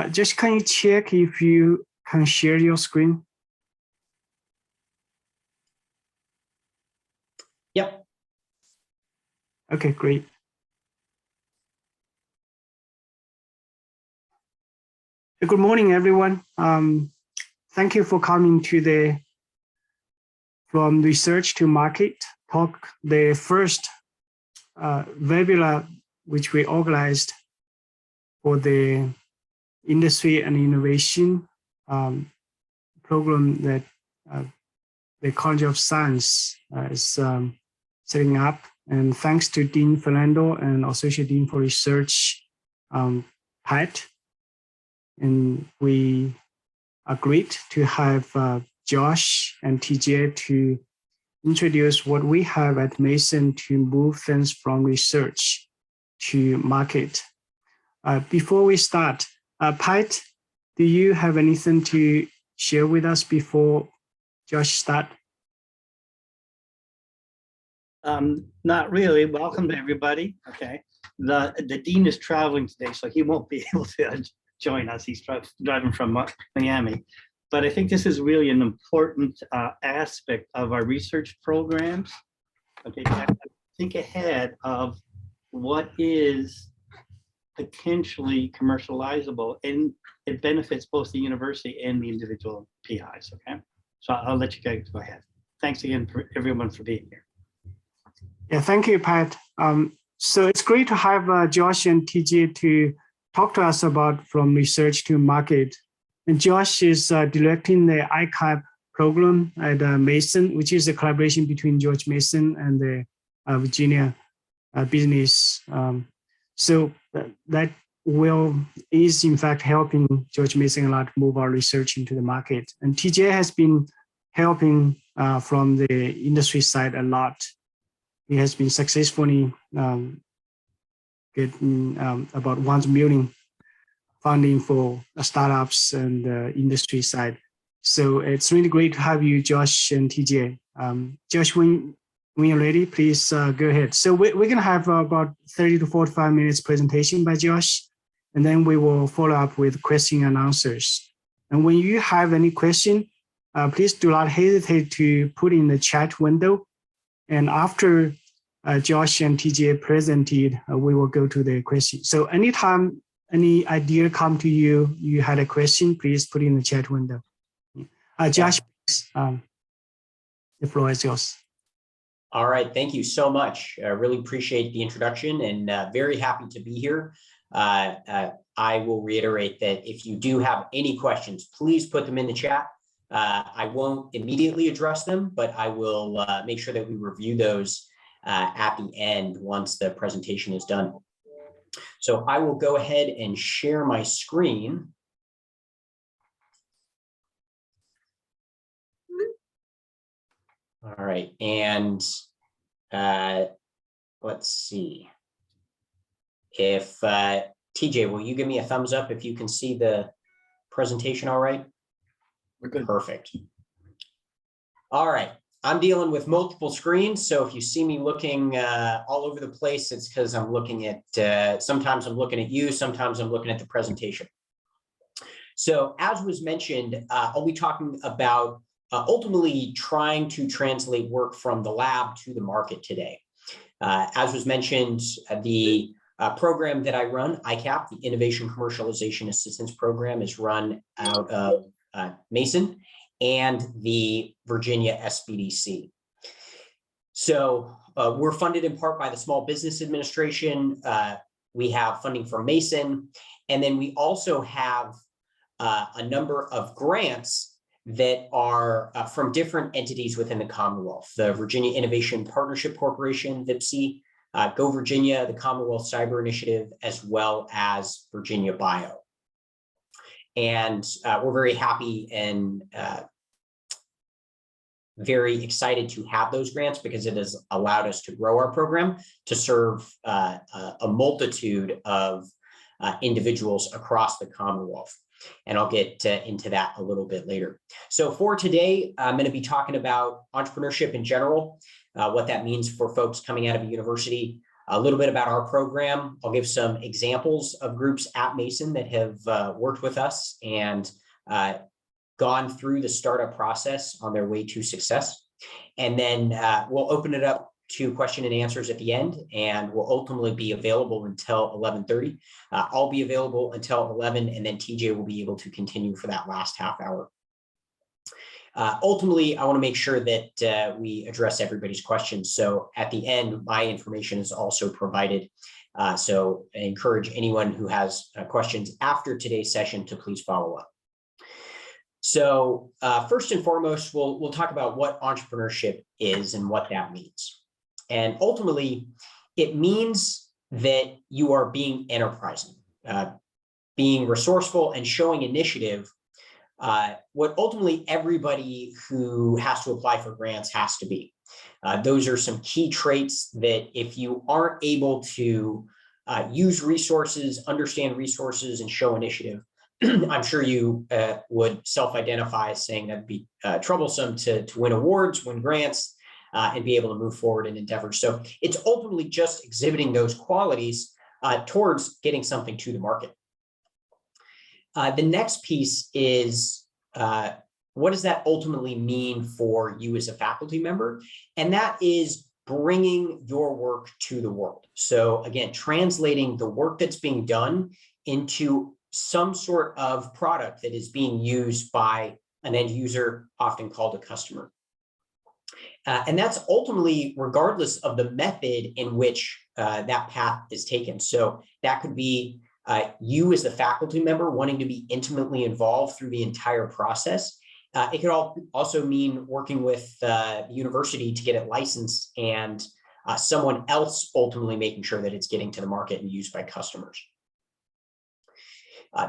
Just can you check if you can share your screen? Yep. Okay, great. Good morning, everyone. Thank you for coming to the From Research to Market talk, the first webinar which we organized for the industry and innovation program that the College of Science is setting up. And thanks to Dean Fernando and Associate Dean for Research, Pat. And we agreed to have Josh and TJ to introduce what we have at Mason to move things from research to market. Before we start, Pat, do you have anything to share with us before Josh start? Not really. Welcome to everybody. Okay. The dean is traveling today, so he won't be able to join us. He's driving from Miami. But I think this is really an important aspect of our research programs. Okay, to think ahead of what is potentially commercializable, and it benefits both the university and the individual PIs. Okay, so I'll let you guys go ahead. Thanks again for everyone for being here. Yeah, thank you, Pat. So it's great to have Josh and TJ to talk to us about from research to market. And Josh is directing the ICAP program at Mason, which is a collaboration between George Mason and the Virginia business. So that is in fact helping George Mason a lot move our research into the market. And TJ has been helping from the industry side a lot. He has been successfully getting about 1 million funding for startups and industry side. So it's really great to have you, Josh and TJ. Josh, when you're ready, please go ahead. So we're going to have about 30 to 45 minutes presentation by Josh, and then we will follow up with question and answers. And when you have any question, please do not hesitate to put in the chat window. And after Josh and TJ presented, we will go to the question. So anytime any idea come to you, you had a question, please put in the chat window. Josh, the floor is yours. All right, thank you so much. I really appreciate the introduction and very happy to be here. I will reiterate that if you do have any questions, please put them in the chat. I won't immediately address them, but I will make sure that we review those at the end once the presentation is done. So I will go ahead and share my screen. All right, and let's see. If TJ, will you give me a thumbs up if you can see the presentation all right? We're good. Perfect. All right. I'm dealing with multiple screens, so if you see me looking all over the place, it's because I'm looking at, sometimes I'm looking at you, sometimes I'm looking at the presentation. So as was mentioned, I'll be talking about ultimately trying to translate work from the lab to the market today. As was mentioned, the program that I run, ICAP, the Innovation Commercialization Assistance Program, is run out of Mason and the Virginia SBDC. So we're funded in part by the Small Business Administration. We have funding from Mason, and then we also have a number of grants that are from different entities within the Commonwealth. The Virginia Innovation Partnership Corporation, VIPC, Go Virginia, the Commonwealth Cyber Initiative, as well as Virginia Bio. And we're very happy and very excited to have those grants because it has allowed us to grow our program to serve a multitude of individuals across the Commonwealth. And I'll get into that a little bit later. So for today, I'm going to be talking about entrepreneurship in general, what that means for folks coming out of a university, A little bit about our program. I'll give some examples of groups at Mason that have worked with us and gone through the startup process on their way to success. And then we'll open it up to question and answers at the end, and will ultimately be available until 11:30. I'll be available until 11, and then TJ will be able to continue for that last half hour. Ultimately, I want to make sure that we address everybody's questions. So at the end, my information is also provided. So I encourage anyone who has questions after today's session to please follow up. So first and foremost, we'll talk about what entrepreneurship is and what that means. And ultimately, it means that you are being enterprising, being resourceful and showing initiative. What ultimately everybody who has to apply for grants has to be. Those are some key traits that if you aren't able to use resources, understand resources, and show initiative, I'm sure you would self-identify as saying that'd be troublesome to win awards, win grants, and be able to move forward in endeavors. So it's ultimately just exhibiting those qualities towards getting something to the market. The next piece is what does that ultimately mean for you as a faculty member? And that is bringing your work to the world. So again, translating the work that's being done into some sort of product that is being used by an end user, often called a customer. And that's ultimately regardless of the method in which that path is taken. So that could be you as the faculty member wanting to be intimately involved through the entire process. It could also mean working with the university to get it licensed and someone else ultimately making sure that it's getting to the market and used by customers.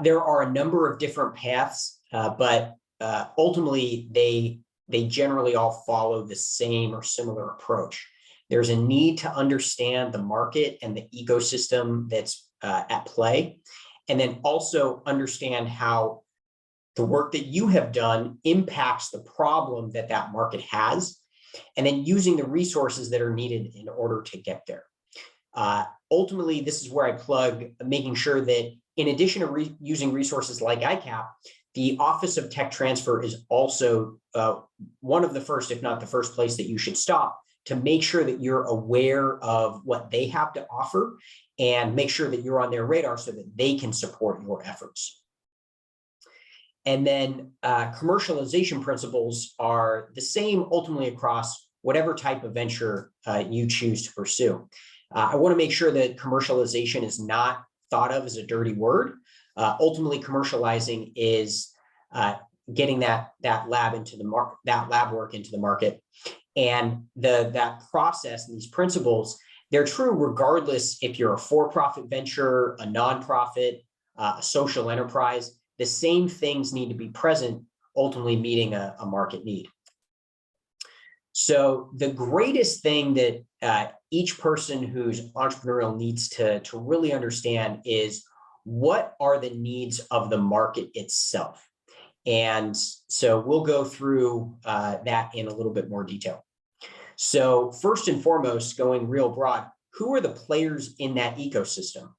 There are a number of different paths, but ultimately they generally all follow the same or similar approach. There's a need to understand the market and the ecosystem that's at play, and then also understand how the work that you have done impacts the problem that that market has, and then using the resources that are needed in order to get there. Ultimately, this is where I plug making sure that in addition to using resources like ICAP, the Office of Tech Transfer is also one of the first, if not the first place that you should stop to make sure that you're aware of what they have to offer and make sure that you're on their radar so that they can support your efforts. And then commercialization principles are the same ultimately across whatever type of venture you choose to pursue. I want to make sure that commercialization is not thought of as a dirty word. Ultimately, commercializing is getting that lab into the market, that lab work into the market, and that process and these principles, they're true regardless if you're a for-profit venture, a nonprofit, a social enterprise. The same things need to be present, ultimately meeting a market need. So the greatest thing that each person who's entrepreneurial needs to really understand is what are the needs of the market itself. And so we'll go through that in a little bit more detail. So first and foremost, going real broad, who are the players in that ecosystem?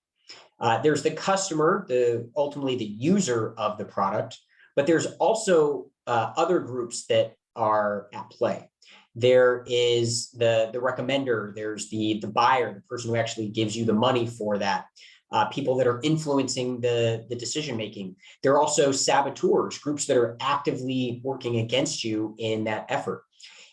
There's the customer, ultimately the user of the product, but there's also other groups that are at play. There is the recommender, there's the buyer, the person who actually gives you the money for that, people that are influencing the decision-making. There are also saboteurs, groups that are actively working against you in that effort.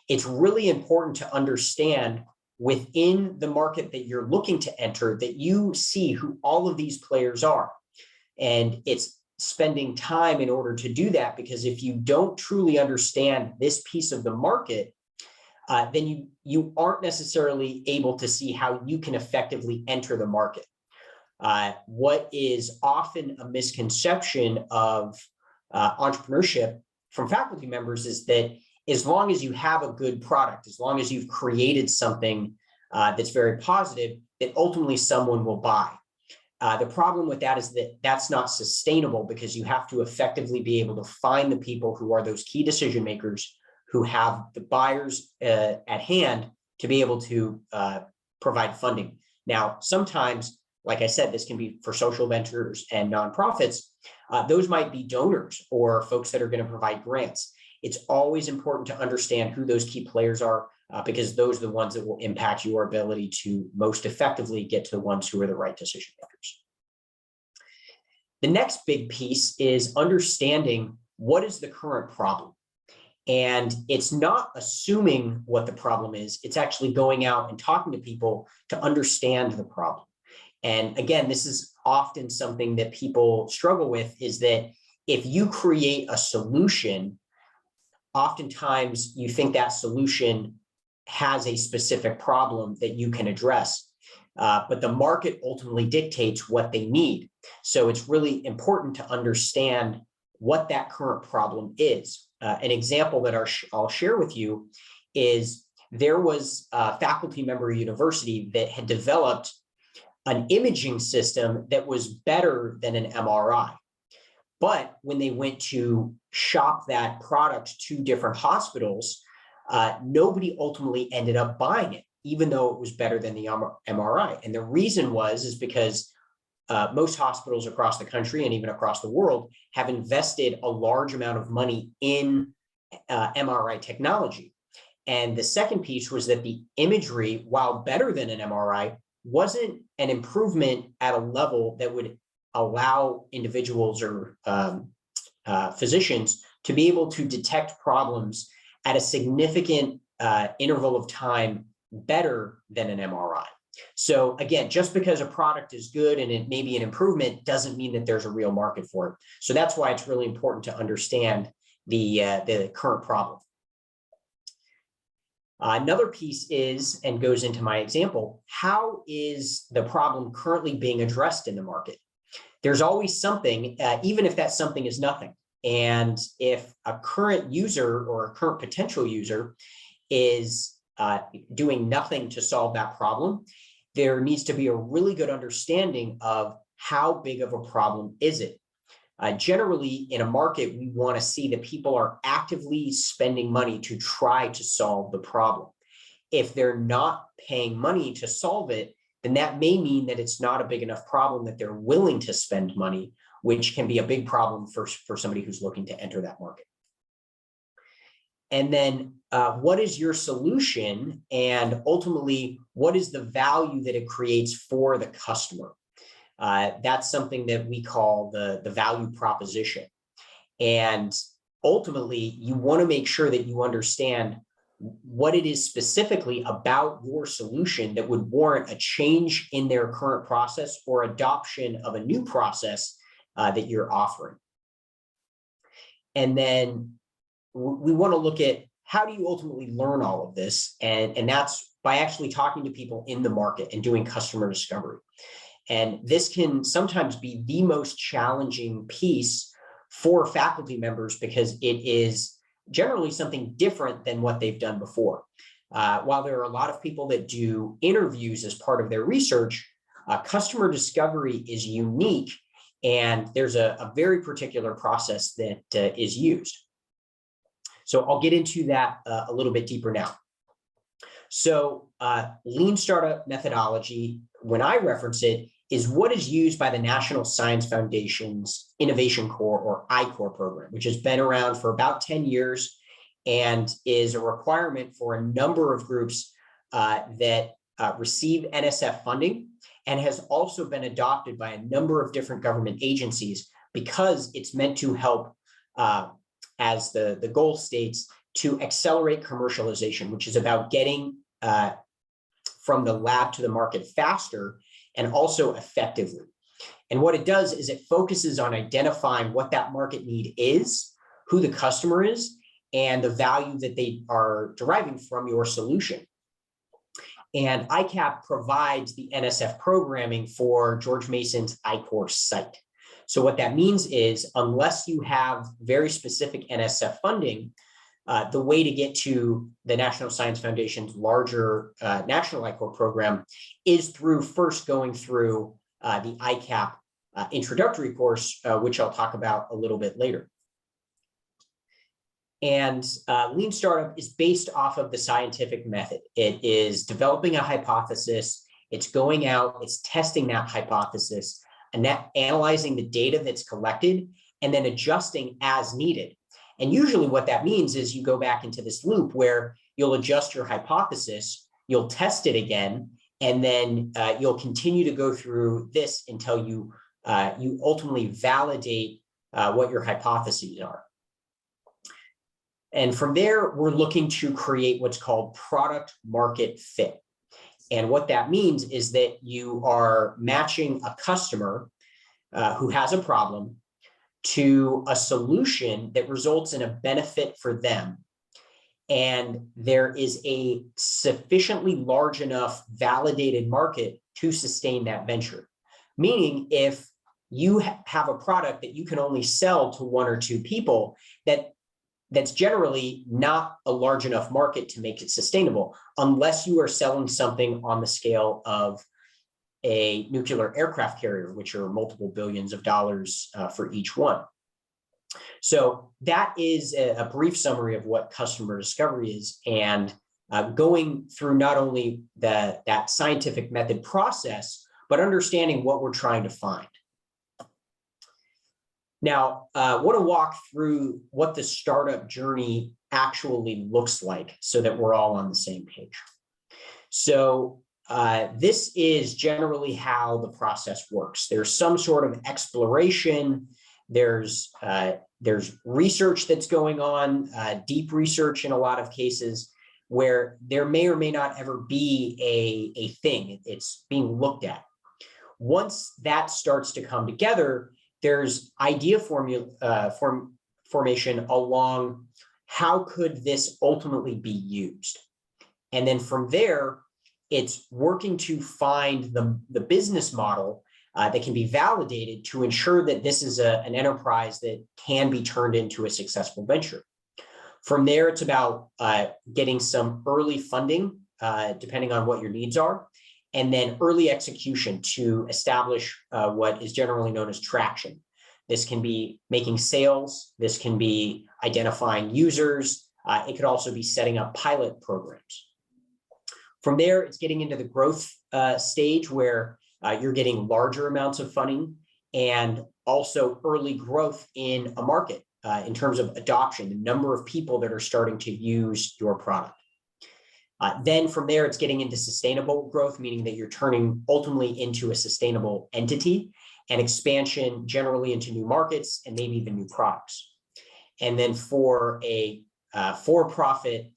It's really important to understand within the market that you're looking to enter that you see who all of these players are. And it's spending time in order to do that, because if you don't truly understand this piece of the market, then you aren't necessarily able to see how you can effectively enter the market. What is often a misconception of entrepreneurship from faculty members is that as long as you have a good product, as long as you've created something that's very positive, that ultimately someone will buy. The problem with that is that that's not sustainable, because you have to effectively be able to find the people who are those key decision makers who have the buyers at hand to be able to provide funding. Now, sometimes, like I said, this can be for social ventures and nonprofits. Those might be donors or folks that are going to provide grants. It's always important to understand who those key players are, because those are the ones that will impact your ability to most effectively get to the ones who are the right decision makers. The next big piece is understanding what is the current problem. And it's not assuming what the problem is, it's actually going out and talking to people to understand the problem. And again, this is often something that people struggle with, is that if you create a solution, oftentimes you think that solution has a specific problem that you can address, but the market ultimately dictates what they need. So it's really important to understand what that current problem is. An example that I'll share with you is there was a faculty member at a university that had developed an imaging system that was better than an MRI. But when they went to shop that product to different hospitals, nobody ultimately ended up buying it, even though it was better than the MRI. And the reason is because most hospitals across the country and even across the world have invested a large amount of money in MRI technology. And the second piece was that the imagery, while better than an MRI, wasn't an improvement at a level that would allow individuals or physicians to be able to detect problems at a significant interval of time better than an MRI. So again, just because a product is good and it may be an improvement doesn't mean that there's a real market for it. So that's why it's really important to understand the current problem. Another piece is, and goes into my example, how is the problem currently being addressed in the market? There's always something, even if that something is nothing. And if a current user or a current potential user is doing nothing to solve that problem, there needs to be a really good understanding of how big of a problem is it. Generally, in a market, we want to see that people are actively spending money to try to solve the problem. If they're not paying money to solve it, then that may mean that it's not a big enough problem that they're willing to spend money, which can be a big problem for somebody who's looking to enter that market. And then what is your solution? And ultimately, what is the value that it creates for the customer? That's something that we call the value proposition. And ultimately, you want to make sure that you understand what it is specifically about your solution that would warrant a change in their current process or adoption of a new process that you're offering. And then we want to look at how do you ultimately learn all of this? And that's by actually talking to people in the market and doing customer discovery. And this can sometimes be the most challenging piece for faculty members because it is generally something different than what they've done before. While there are a lot of people that do interviews as part of their research, customer discovery is unique, and there's a very particular process that is used. So I'll get into that a little bit deeper now. So lean startup methodology, when I reference it, is what is used by the National Science Foundation's Innovation Corps or I-Corps program, which has been around for about 10 years and is a requirement for a number of groups that receive NSF funding, and has also been adopted by a number of different government agencies because it's meant to help, as the goal states, to accelerate commercialization, which is about getting from the lab to the market faster and also effectively. And what it does is it focuses on identifying what that market need is, who the customer is, and the value that they are deriving from your solution. And ICAP provides the NSF programming for George Mason's I-Corps site. So what that means is, unless you have very specific NSF funding, the way to get to the National Science Foundation's larger national I-Corps program is through first going through the ICAP introductory course, which I'll talk about a little bit later. And Lean Startup is based off of the scientific method. It is developing a hypothesis It's going out, it's testing that hypothesis, and analyzing the data that's collected, and then adjusting as needed. And usually what that means is you go back into this loop where you'll adjust your hypothesis, you'll test it again, and then you'll continue to go through this until you ultimately validate what your hypotheses are. And from there, we're looking to create what's called product market fit. And what that means is that you are matching a customer who has a problem to a solution that results in a benefit for them. And there is a sufficiently large enough validated market to sustain that venture. Meaning, if you have a product that you can only sell to 1 or 2 people, that's generally not a large enough market to make it sustainable, unless you are selling something on the scale of a nuclear aircraft carrier, which are multiple billions of dollars for each one. So that is a brief summary of what customer discovery is, and going through not only that scientific method process, but understanding what we're trying to find. Now, I want to walk through what the startup journey actually looks like so that we're all on the same page. So this is generally how the process works. There's some sort of exploration. There's research that's going on, deep research in a lot of cases, where there may or may not ever be a thing. It's being looked at. Once that starts to come together, there's idea formation along how could this ultimately be used. And then from there, it's working to find the business model that can be validated to ensure that this is an enterprise that can be turned into a successful venture. From there, it's about getting some early funding, depending on what your needs are, and then early execution to establish what is generally known as traction. This can be making sales. This can be identifying users. It could also be setting up pilot programs. From there, it's getting into the growth stage where you're getting larger amounts of funding and also early growth in a market in terms of adoption, the number of people that are starting to use your product. Then from there, it's getting into sustainable growth, meaning that you're turning ultimately into a sustainable entity, and expansion generally into new markets and maybe even new products. And then for a for-profit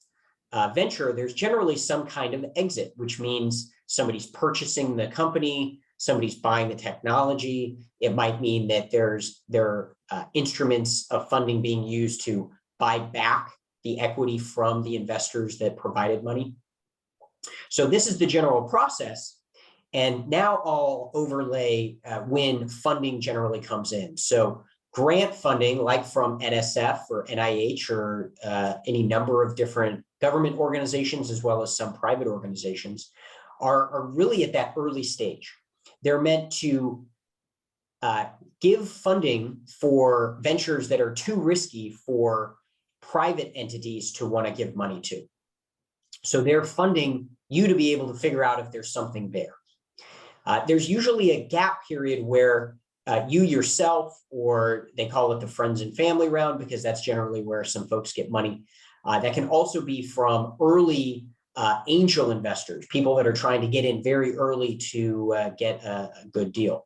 venture, there's generally some kind of exit, which means somebody's purchasing the company, somebody's buying the technology. It might mean that there are instruments of funding being used to buy back the equity from the investors that provided money. So this is the general process. And now I'll overlay when funding generally comes in. So grant funding, like from NSF or NIH or any number of different government organizations, as well as some private organizations, are really at that early stage. They're meant to give funding for ventures that are too risky for private entities to want to give money to. So they're funding you to be able to figure out if there's something there. There's usually a gap period where you yourself, or they call it the friends and family round, because that's generally where some folks get money. That can also be from early angel investors, people that are trying to get in very early to get a good deal.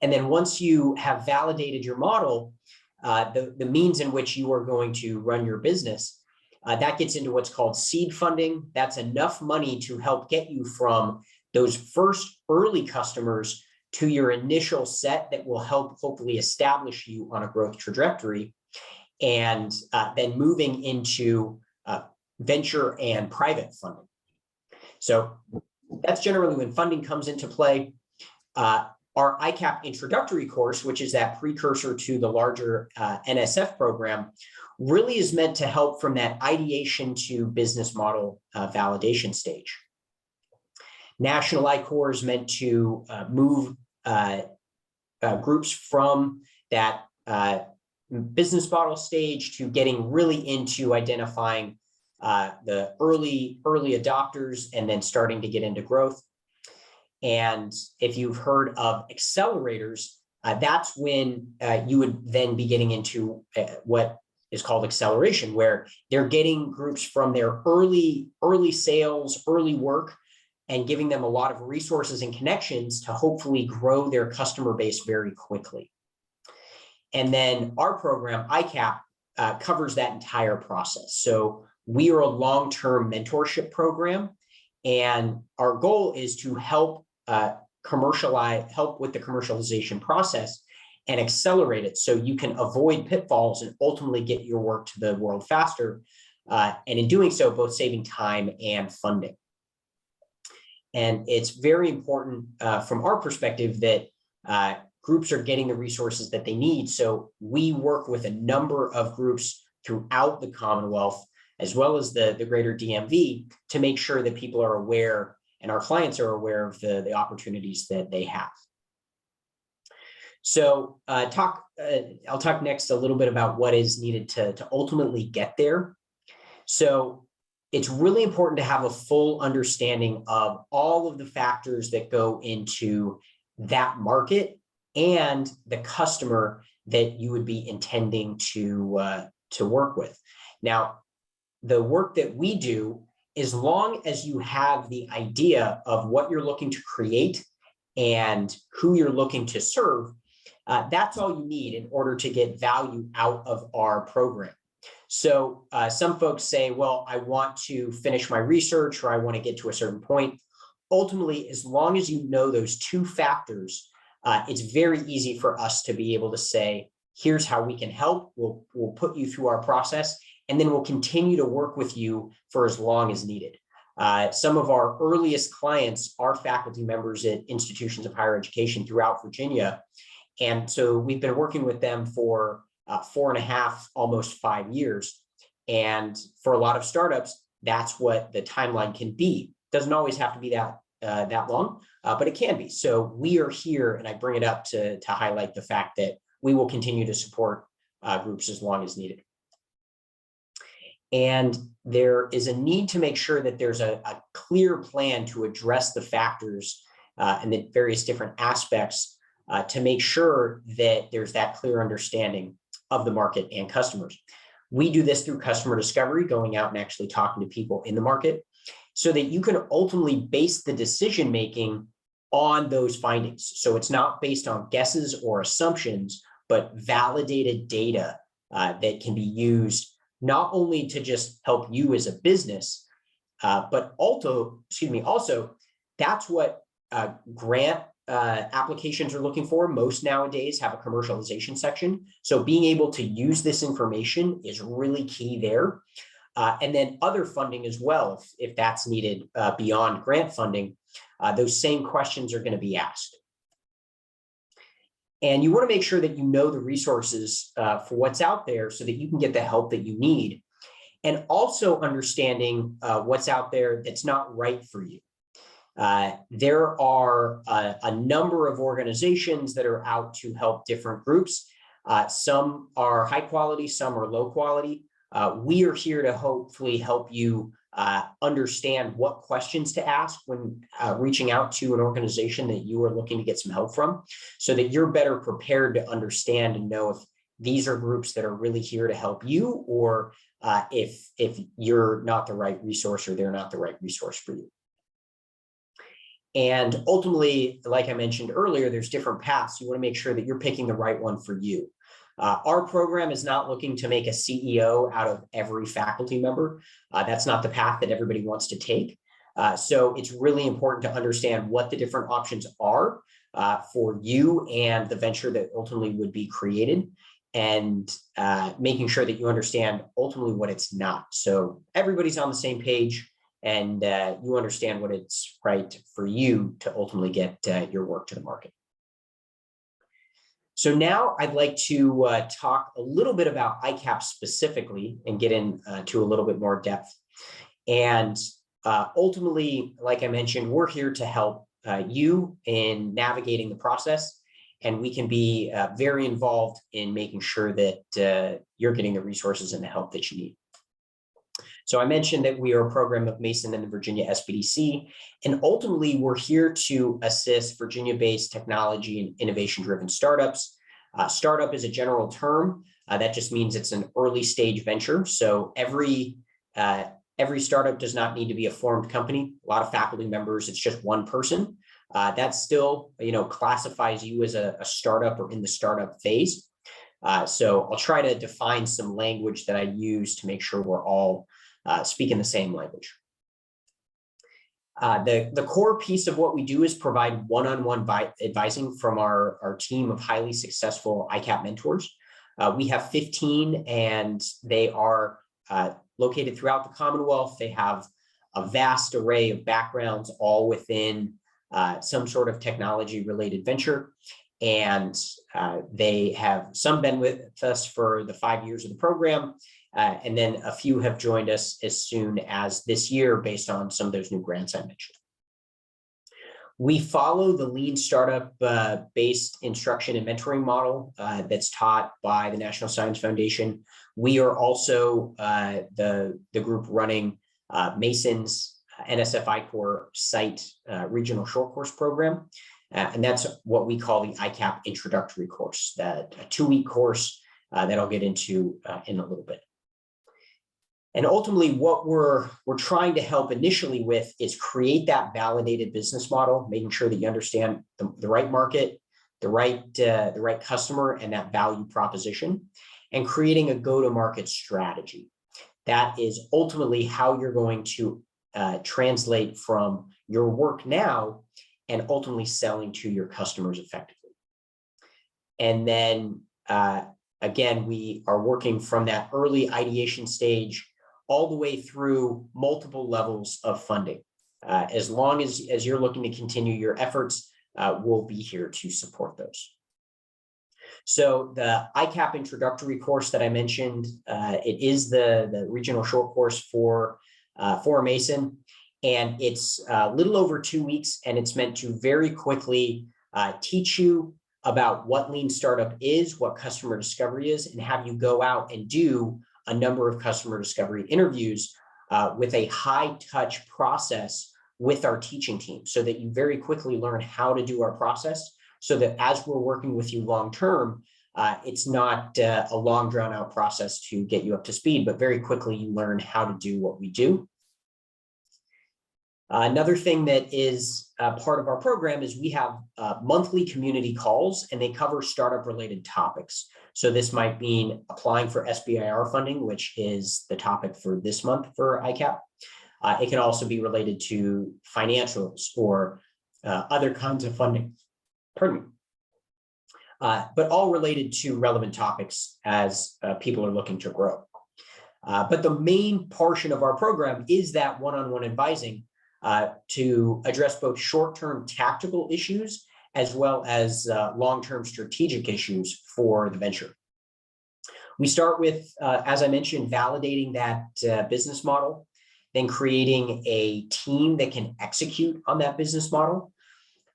And then once you have validated your model, the means in which you are going to run your business, that gets into what's called seed funding. That's enough money to help get you from those first early customers to your initial set that will help hopefully establish you on a growth trajectory, and then moving into venture and private funding. So that's generally when funding comes into play. Our ICAP introductory course, which is that precursor to the larger NSF program, really is meant to help from that ideation to business model validation stage. National I-Corps is meant to move groups from that business model stage to getting really into identifying the early adopters and then starting to get into growth. And if you've heard of accelerators, that's when you would then be getting into what is called acceleration, where they're getting groups from their early sales, early work, and giving them a lot of resources and connections to hopefully grow their customer base very quickly. And then our program, ICAP, covers that entire process. So we are a long-term mentorship program, and our goal is to help help with the commercialization process and accelerate it so you can avoid pitfalls and ultimately get your work to the world faster. And in doing so, both saving time and funding. And it's very important from our perspective that groups are getting the resources that they need. So we work with a number of groups throughout the Commonwealth, as well as the greater DMV, to make sure that people are aware and our clients are aware of the opportunities that they have. So I'll talk next a little bit about what is needed to ultimately get there. So it's really important to have a full understanding of all of the factors that go into that market and the customer that you would be intending to work with. Now, the work that we do, as long as you have the idea of what you're looking to create and who you're looking to serve, that's all you need in order to get value out of our program. So some folks say, well, I want to finish my research or I want to get to a certain point. Ultimately, as long as you know those two factors, it's very easy for us to be able to say, here's how we can help. We'll put you through our process, and then we'll continue to work with you for as long as needed. Some of our earliest clients are faculty members at institutions of higher education throughout Virginia. And so we've been working with them for 4.5, almost 5 years. And for a lot of startups, that's what the timeline can be. Doesn't always have to be that long, but it can be. So we are here, and I bring it up to highlight the fact that we will continue to support groups as long as needed. And there is a need to make sure that there's a clear plan to address the factors and the various different aspects to make sure that there's that clear understanding of the market and customers. We do this through customer discovery, going out and actually talking to people in the market, so that you can ultimately base the decision-making on those findings. So it's not based on guesses or assumptions, but validated data that can be used not only to just help you as a business, but also that's what grant applications are looking for. Most nowadays have a commercialization section. So being able to use this information is really key there. And then other funding as well, if that's needed beyond grant funding, those same questions are going to be asked. And you want to make sure that you know the resources for what's out there so that you can get the help that you need. And also understanding what's out there that's not right for you. There are a number of organizations that are out to help different groups. Some are high quality, some are low quality. We are here to hopefully help you understand what questions to ask when reaching out to an organization that you are looking to get some help from, so that you're better prepared to understand and know if these are groups that are really here to help you, or if you're not the right resource or they're not the right resource for you. And ultimately, like I mentioned earlier, there's different paths. You want to make sure that you're picking the right one for you. Our program is not looking to make a CEO out of every faculty member. That's not the path that everybody wants to take. So it's really important to understand what the different options are for you and the venture that ultimately would be created, and making sure that you understand ultimately what it's not. So everybody's on the same page, and you understand what it's right for you to ultimately get your work to the market. So now I'd like to talk a little bit about ICAP specifically and get into a little bit more depth. And ultimately, like I mentioned, we're here to help you in navigating the process, and we can be very involved in making sure that you're getting the resources and the help that you need. So I mentioned that we are a program of Mason and the Virginia SBDC, and ultimately we're here to assist Virginia-based technology and innovation-driven startups. Startup is a general term. That just means it's an early stage venture. So every startup does not need to be a formed company. A lot of faculty members, it's just one person. That still, classifies you as a startup or in the startup phase. So I'll try to define some language that I use to make sure we're all speaking the same language. The core piece of what we do is provide one-on-one advising from our team of highly successful ICAP mentors. We have 15, and they are located throughout the Commonwealth. They have a vast array of backgrounds, all within some sort of technology-related venture. And they have some been with us for the 5 years of the program, and then a few have joined us as soon as this year based on some of those new grants I mentioned. We follow the lean startup based instruction and mentoring model that's taught by the National Science Foundation. We are also the group running Mason's NSF I-Corps site regional short course program. And that's what we call the ICAP introductory course, that a 2-week course that I'll get into in a little bit. And ultimately, what we're trying to help initially with is create that validated business model, making sure that you understand the right market, the right customer, and that value proposition, and creating a go-to-market strategy. That is ultimately how you're going to translate from your work now and ultimately selling to your customers effectively. And then again, we are working from that early ideation stage all the way through multiple levels of funding. As long as you're looking to continue your efforts, we'll be here to support those. So the ICAP introductory course that I mentioned, it is the regional short course for Mason. And it's a little over 2 weeks, and it's meant to very quickly teach you about what lean startup is, what customer discovery is, and have you go out and do a number of customer discovery interviews with a high touch process with our teaching team, so that you very quickly learn how to do our process, so that as we're working with you long term, it's not a long drawn out process to get you up to speed, but very quickly you learn how to do what we do. Another thing that is part of our program is we have monthly community calls, and they cover startup related topics. So this might mean applying for SBIR funding, which is the topic for this month for ICAP. It can also be related to financials or other kinds of funding, pardon me. But all related to relevant topics as people are looking to grow. But the main portion of our program is that one-on-one advising to address both short-term tactical issues as well as long-term strategic issues for the venture. We start with, as I mentioned, validating that business model, then creating a team that can execute on that business model,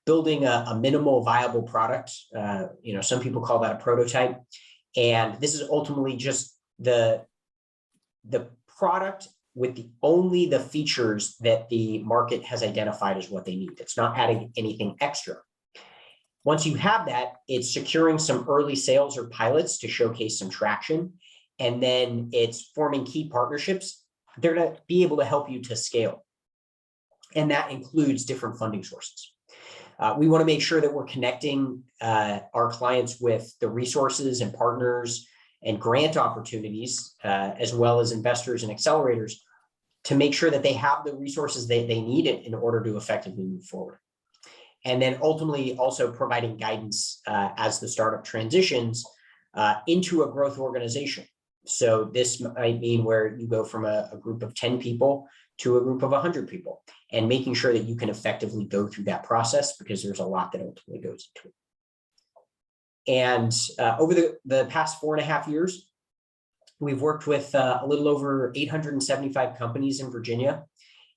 building a minimal viable product. Some people call that a prototype. And this is ultimately just the product with only the features that the market has identified as what they need. It's not adding anything extra. Once you have that, it's securing some early sales or pilots to showcase some traction. And then it's forming key partnerships. They're going to be able to help you to scale. And that includes different funding sources. We want to make sure that we're connecting our clients with the resources and partners and grant opportunities, as well as investors and accelerators, to make sure that they have the resources they need in order to effectively move forward. And then ultimately also providing guidance as the startup transitions into a growth organization. So this might mean where you go from a group of 10 people to a group of 100 people, and making sure that you can effectively go through that process, because there's a lot that ultimately goes into it. And over the past 4.5 years, we've worked with a little over 875 companies in Virginia,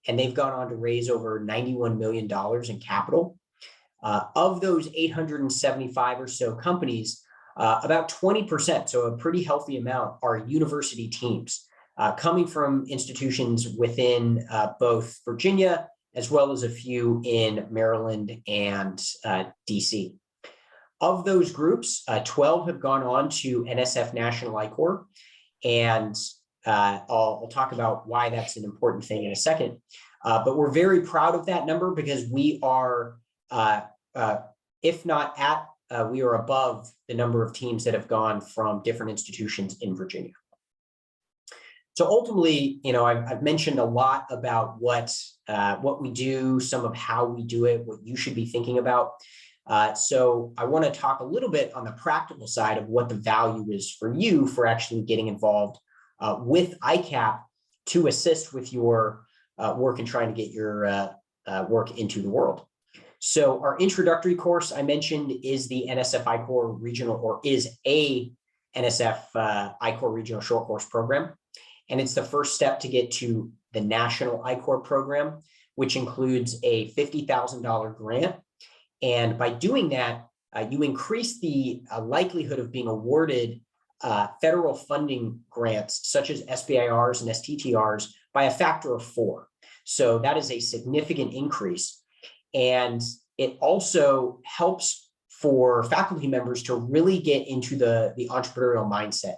and they've gone on to raise over $91 million in capital. Of those 875 or so companies, about 20%, so a pretty healthy amount, are university teams. coming from institutions within both Virginia, as well as a few in Maryland and DC. Of those groups, 12 have gone on to NSF National I-Corps, and I'll talk about why that's an important thing in a second. But we're very proud of that number because we are, if not at, we are above the number of teams that have gone from different institutions in Virginia. So ultimately, I've mentioned a lot about what we do, some of how we do it, what you should be thinking about. So I want to talk a little bit on the practical side of what the value is for you for actually getting involved with ICAP to assist with your work and trying to get your work into the world. So our introductory course I mentioned is the NSF I-Corps Regional, or is a NSF I-Corps Regional Short Course Program. And it's the first step to get to the National I-Corps program, which includes a $50,000 grant. And by doing that, you increase the likelihood of being awarded federal funding grants, such as SBIRs and STTRs, by a factor of 4. So that is a significant increase. And it also helps for faculty members to really get into the entrepreneurial mindset,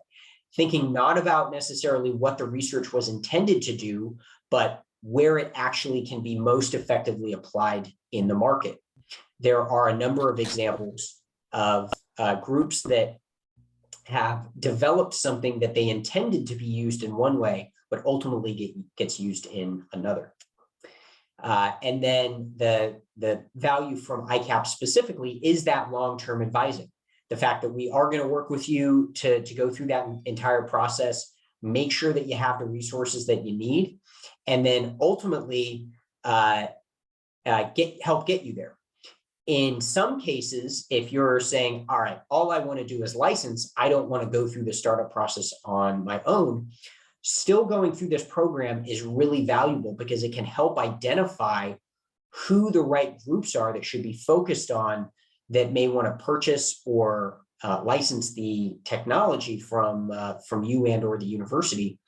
thinking not about necessarily what the research was intended to do, but where it actually can be most effectively applied in the market. There are a number of examples of groups that have developed something that they intended to be used in one way, but ultimately gets used in another. And then the value from ICAP specifically is that long-term advising. The fact that we are going to work with you to go through that entire process, make sure that you have the resources that you need, and then ultimately help get you there. In some cases, if you're saying, all right, all I want to do is license, I don't want to go through the startup process on my own, still going through this program is really valuable because it can help identify who the right groups are that should be focused on that may want to purchase or license the technology from you and or the university.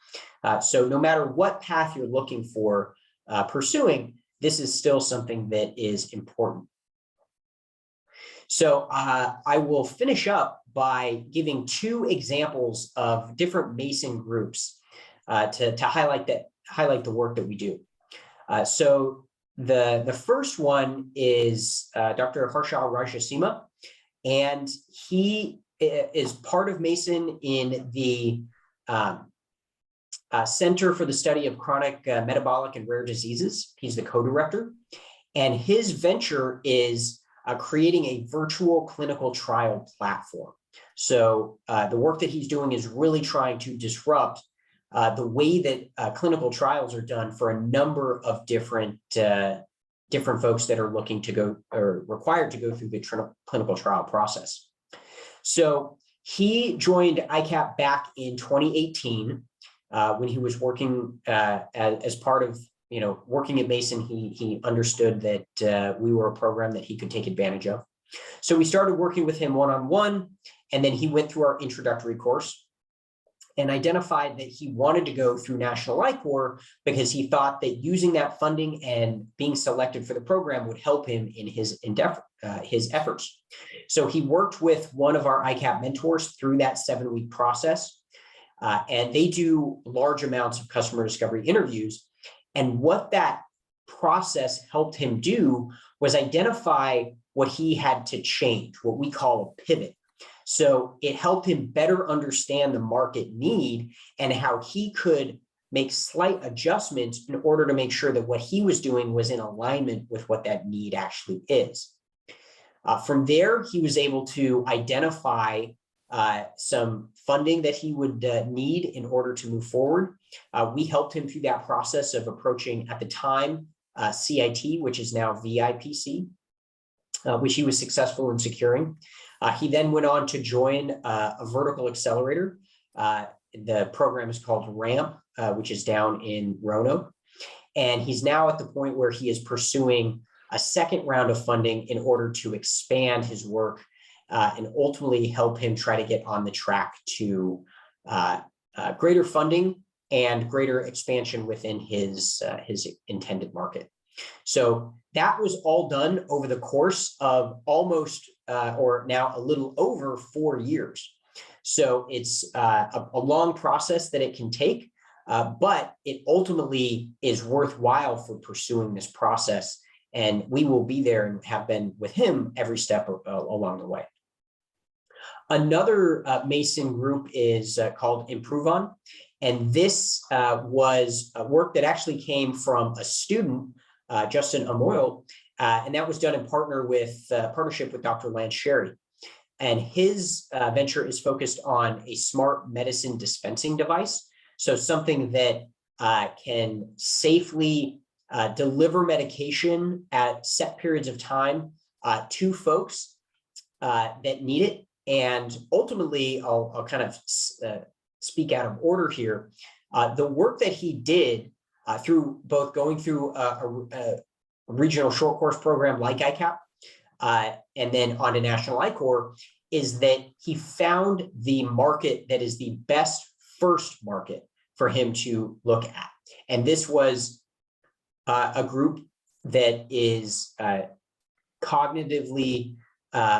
So no matter what path you're looking for pursuing, this is still something that is important. So I will finish up by giving 2 examples of different Mason groups to highlight the work that we do. So the first one is Dr. Harshal Rajasima, and he is part of Mason in the Center for the Study of Chronic Metabolic and Rare Diseases. He's the co-director, and his venture is creating a virtual clinical trial platform. So the work that he's doing is really trying to disrupt the way that clinical trials are done for a number of different folks that are looking to go or required to go through the clinical trial process. So he joined ICAP back in 2018 when he was working as part of working at Mason. He understood that we were a program that he could take advantage of. So we started working with him one-on-one, and then he went through our introductory course and identified that he wanted to go through National I-Corps because he thought that using that funding and being selected for the program would help him in his efforts. So he worked with one of our ICAP mentors through that 7-week process, and they do large amounts of customer discovery interviews. And what that process helped him do was identify what he had to change, what we call a pivot. So it helped him better understand the market need and how he could make slight adjustments in order to make sure that what he was doing was in alignment with what that need actually is. From there, he was able to identify some funding that he would need in order to move forward. We helped him through that process of approaching, at the time, CIT, which is now VIPC, which he was successful in securing. He then went on to join a vertical accelerator. The program is called RAMP, which is down in Roanoke. And he's now at the point where he is pursuing a second round of funding in order to expand his work and ultimately help him try to get on the track to greater funding and greater expansion within his intended market. So that was all done over the course of almost, or now a little over 4 years. So it's a long process that it can take, but it ultimately is worthwhile for pursuing this process. And we will be there and have been with him every step along the way. Another Mason group is called Improve On. And this was a work that actually came from a student, Justin Amoyle, and that was done in partnership with Dr. Lance Sherry. And his venture is focused on a smart medicine dispensing device. So something that can safely deliver medication at set periods of time to folks that need it. And ultimately, I'll kind of speak out of order here. The work that he did through both going through a regional short course program like ICAP and then on a national I-Corps is that he found the market that is the best first market for him to look at. And this was a group that is cognitively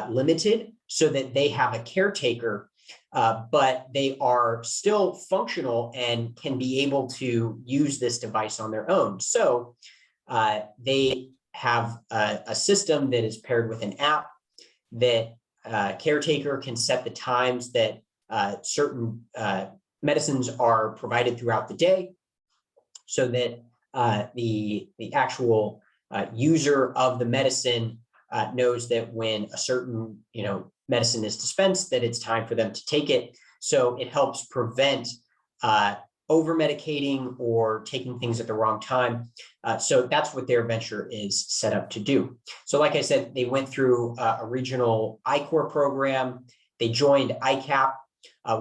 limited, so that they have a caretaker, but they are still functional and can be able to use this device on their own. So they have a system that is paired with an app that caretaker can set the times that certain medicines are provided throughout the day, so that the actual user of the medicine knows that when a certain medicine is dispensed, that it's time for them to take it. So it helps prevent over medicating or taking things at the wrong time. So that's what their venture is set up to do. So like I said, they went through a regional I-Corps program. They joined ICAP.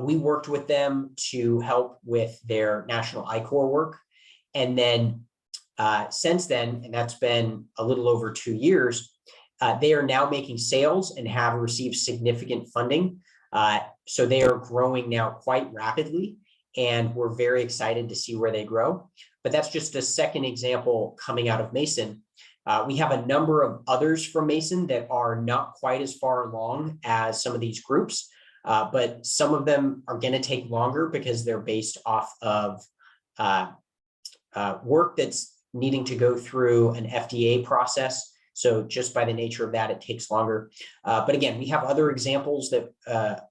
We worked with them to help with their national I-Corps work. And then since then, and that's been a little over 2 years, they are now making sales and have received significant funding. So they are growing now quite rapidly, and we're very excited to see where they grow. But that's just a second example coming out of Mason. We have a number of others from Mason that are not quite as far along as some of these groups, but some of them are going to take longer because they're based off of work that's needing to go through an FDA process. So just by the nature of that, it takes longer. But again, we have other examples that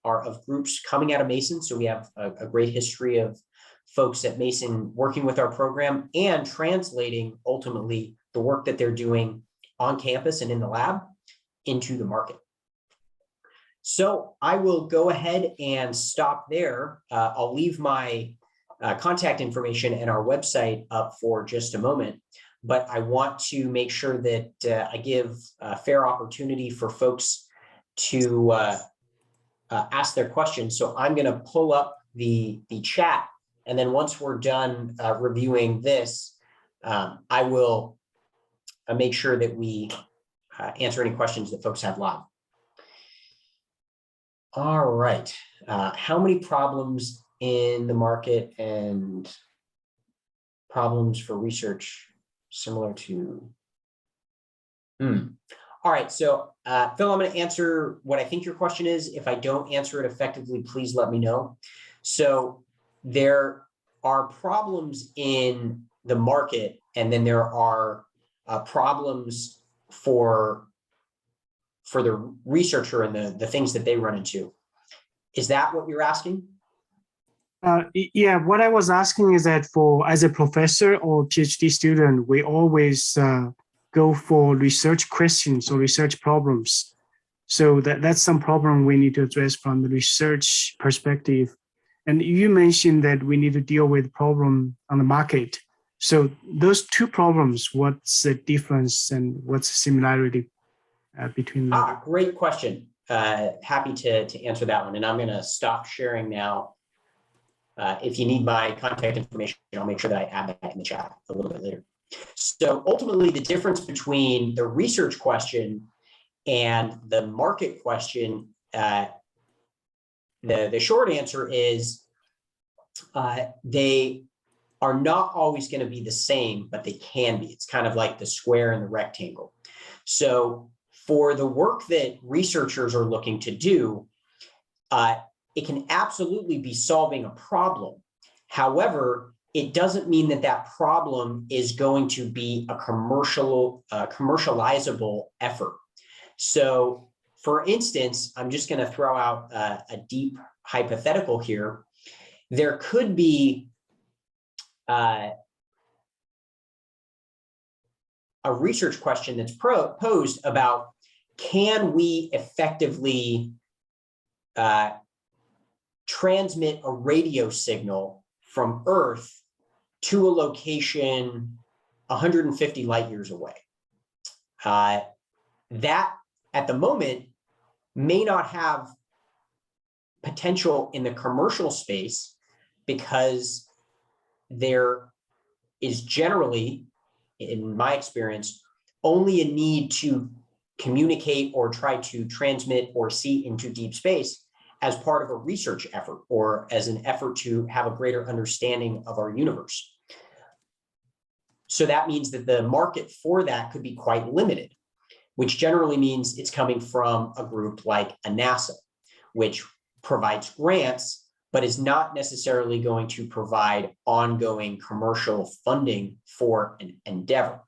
are of groups coming out of Mason. So we have a great history of folks at Mason working with our program and translating ultimately the work that they're doing on campus and in the lab into the market. So I will go ahead and stop there. I'll leave my contact information and our website up for just a moment. But I want to make sure that I give a fair opportunity for folks to ask their questions. So I'm going to pull up the chat, and then once we're done reviewing this, I will make sure that we answer any questions that folks have live. All right. How many problems in the market and problems for research similar to? All right, so Phil, I'm going to answer what I think your question is. If I don't answer it effectively, please let me know. So there are problems in the market, and then there are problems for the researcher and the things that they run into. Is that what you're asking? Yeah, what I was asking is that as a professor or PhD student, we always go for research questions or research problems. So that's some problem we need to address from the research perspective. And you mentioned that we need to deal with problem on the market. So those two problems, what's the difference and what's the similarity between them? Great question. Happy to answer that one. And I'm going to stop sharing now. If you need my contact information, I'll make sure that I add that in the chat a little bit later. So ultimately, the difference between the research question and the market question, the short answer is they are not always going to be the same, but they can be. It's kind of like the square and the rectangle. So for the work that researchers are looking to do, it can absolutely be solving a problem. However, it doesn't mean that that problem is going to be a commercializable effort. So for instance, I'm just going to throw out a deep hypothetical here. There could be a research question that's posed about, can we effectively transmit a radio signal from Earth to a location 150 light years away? That at the moment may not have potential in the commercial space, because there is generally, in my experience, only a need to communicate or try to transmit or see into deep space as part of a research effort, or as an effort to have a greater understanding of our universe. So that means that the market for that could be quite limited, which generally means it's coming from a group like a NASA, which provides grants, but is not necessarily going to provide ongoing commercial funding for an endeavor.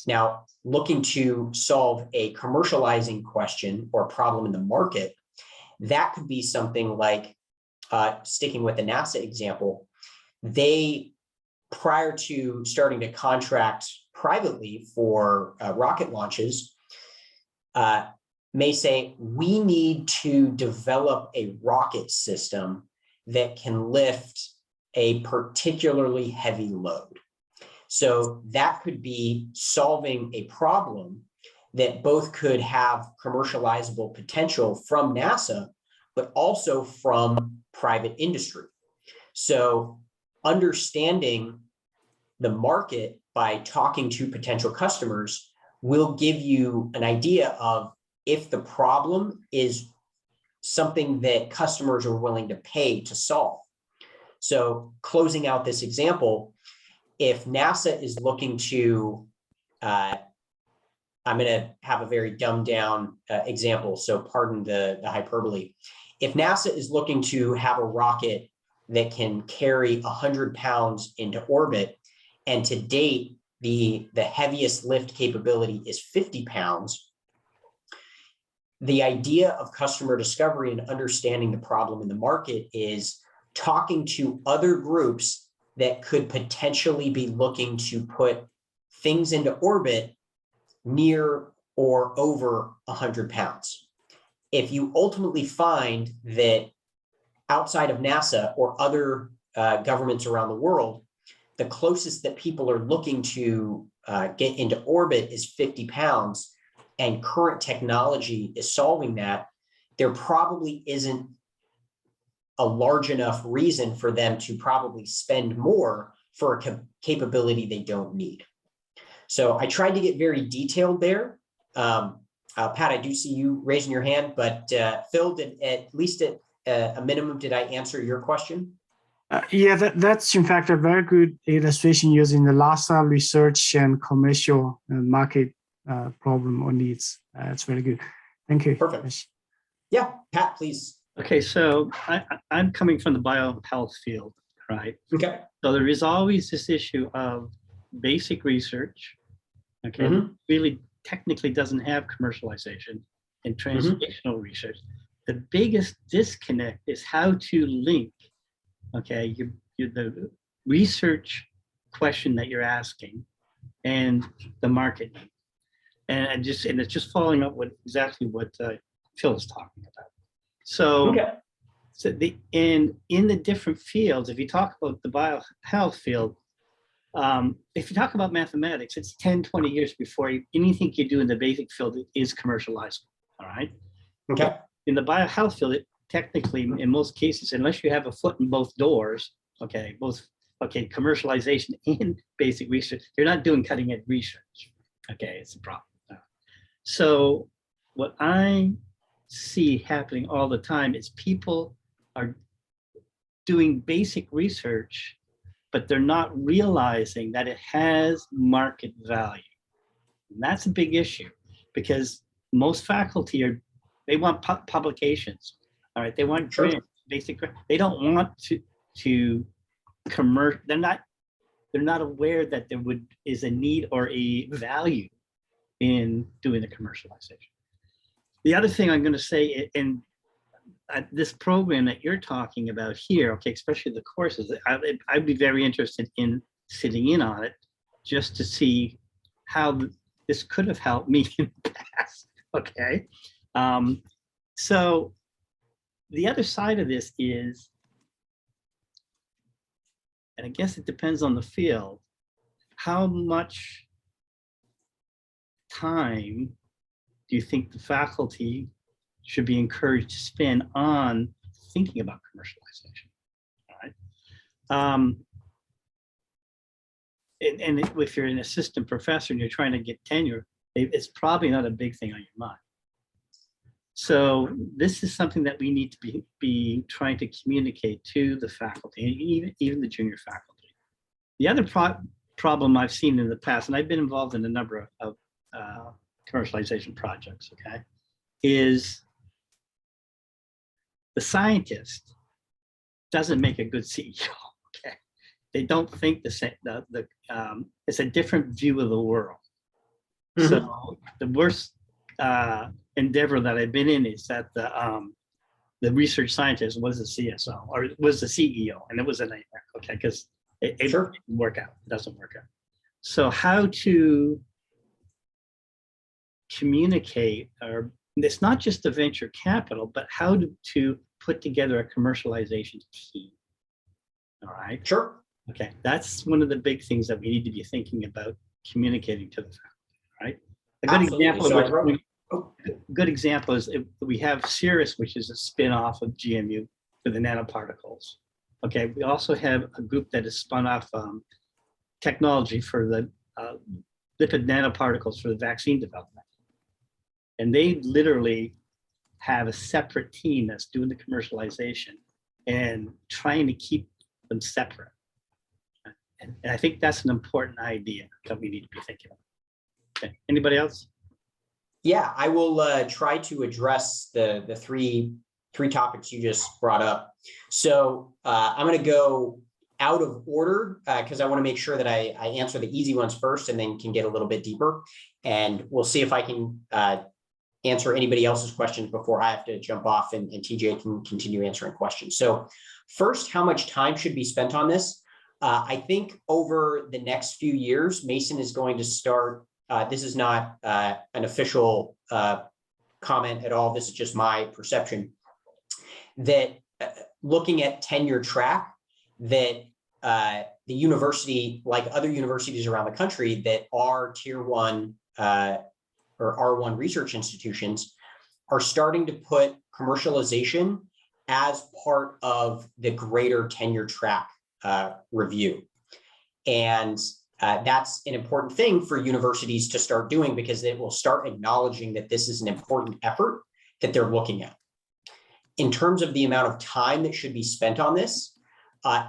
Now, looking to solve a commercializing question or problem in the market, that could be something like, sticking with the NASA example, they, prior to starting to contract privately for rocket launches, may say, we need to develop a rocket system that can lift a particularly heavy load. So that could be solving a problem that both could have commercializable potential from NASA, but also from private industry. So understanding the market by talking to potential customers will give you an idea of if the problem is something that customers are willing to pay to solve. So closing out this example, if NASA is looking to, I'm going to have a very dumbed down example, so pardon the hyperbole. If NASA is looking to have a rocket that can carry 100 pounds into orbit, and to date, the heaviest lift capability is 50 pounds, the idea of customer discovery and understanding the problem in the market is talking to other groups that could potentially be looking to put things into orbit near or over 100 pounds. If you ultimately find that outside of NASA or other governments around the world, the closest that people are looking to get into orbit is 50 pounds, and current technology is solving that, there probably isn't a large enough reason for them to probably spend more for a capability they don't need. So I tried to get very detailed there. Pat, I do see you raising your hand, but Phil, did at least at a minimum, did I answer your question? Yeah, that's in fact a very good illustration using the LASA research and commercial market problem or needs. It's very good. Thank you. Perfect. Yeah, Pat, please. Okay, so I'm coming from the biohealth field, right? Okay. So there is always this issue of basic research, okay, really technically doesn't have commercialization, and translational research. The biggest disconnect is how to link, okay, the research question that you're asking and the market need. And it's just following up with exactly what Phil is talking about. So, in the different fields, if you talk about the biohealth field, if you talk about mathematics, it's 10, 20 years before anything you do in the basic field is commercializable, all right? Okay. In the biohealth field, it technically, in most cases, unless you have a foot in both doors, commercialization and basic research, you're not doing cutting edge research, okay, it's a problem. So what I see happening all the time is people are doing basic research, but they're not realizing that it has market value. And that's a big issue because most faculty they want publications. All right, they want grants, basic. They don't want to commercial. They're not aware that there is a need or a value in doing the commercialization. The other thing I'm going to say, in this program that you're talking about here, okay, especially the courses, I'd be very interested in sitting in on it just to see how this could have helped me in the past, okay? So the other side of this is, and I guess it depends on the field, how much time do you think the faculty should be encouraged to spend on thinking about commercialization? All right. And if you're an assistant professor and you're trying to get tenure, it's probably not a big thing on your mind. So this is something that we need to be trying to communicate to the faculty, and even the junior faculty. The other problem I've seen in the past, and I've been involved in a number of commercialization projects, okay, is the scientist doesn't make a good CEO, okay? They don't think the same, it's a different view of the world. Mm-hmm. So the worst endeavor that I've been in is that the research scientist was the CSO or was the CEO, and it was a nightmare, okay, because it doesn't work out. It doesn't work out. So how to communicate, or it's not just the venture capital, but how to put together a commercialization team. All right. Sure. Okay. That's one of the big things that we need to be thinking about communicating to the faculty. Right. A good example. Good example is we have Cirrus, which is a spin-off of GMU for the nanoparticles. Okay. We also have a group that is spun off technology for the lipid nanoparticles for the vaccine development. And they literally have a separate team that's doing the commercialization and trying to keep them separate. And I think that's an important idea that we need to be thinking about. Okay. Anybody else? Yeah, I will try to address the three topics you just brought up. So I'm going to go out of order because I want to make sure that I answer the easy ones first and then can get a little bit deeper. And we'll see if I can answer anybody else's questions before I have to jump off and TJ can continue answering questions. So first, how much time should be spent on this? I think over the next few years, Mason is going to start, this is not an official comment at all, this is just my perception, that looking at tenure track, that the university, like other universities around the country that are tier 1 or R1 research institutions, are starting to put commercialization as part of the greater tenure track review. And that's an important thing for universities to start doing because it will start acknowledging that this is an important effort that they're looking at. In terms of the amount of time that should be spent on this,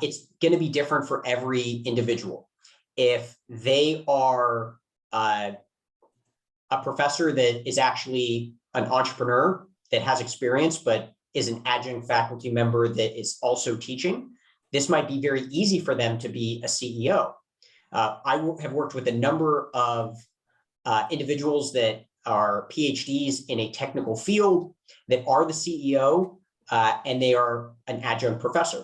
it's going to be different for every individual. If they are a professor that is actually an entrepreneur that has experience, but is an adjunct faculty member that is also teaching, this might be very easy for them to be a CEO. I have worked with a number of individuals that are PhDs in a technical field that are the CEO and they are an adjunct professor.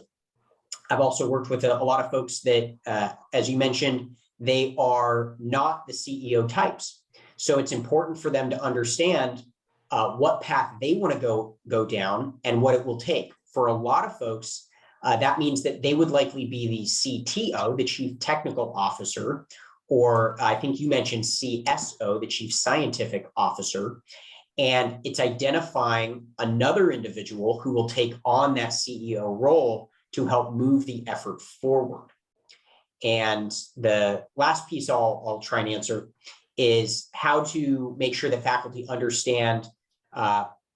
I've also worked with a lot of folks that, as you mentioned, they are not the CEO types. So it's important for them to understand what path they want to go down and what it will take. For a lot of folks, that means that they would likely be the CTO, the Chief Technical Officer, or I think you mentioned CSO, the Chief Scientific Officer. And it's identifying another individual who will take on that CEO role to help move the effort forward. And the last piece I'll try and answer is how to make sure that faculty understand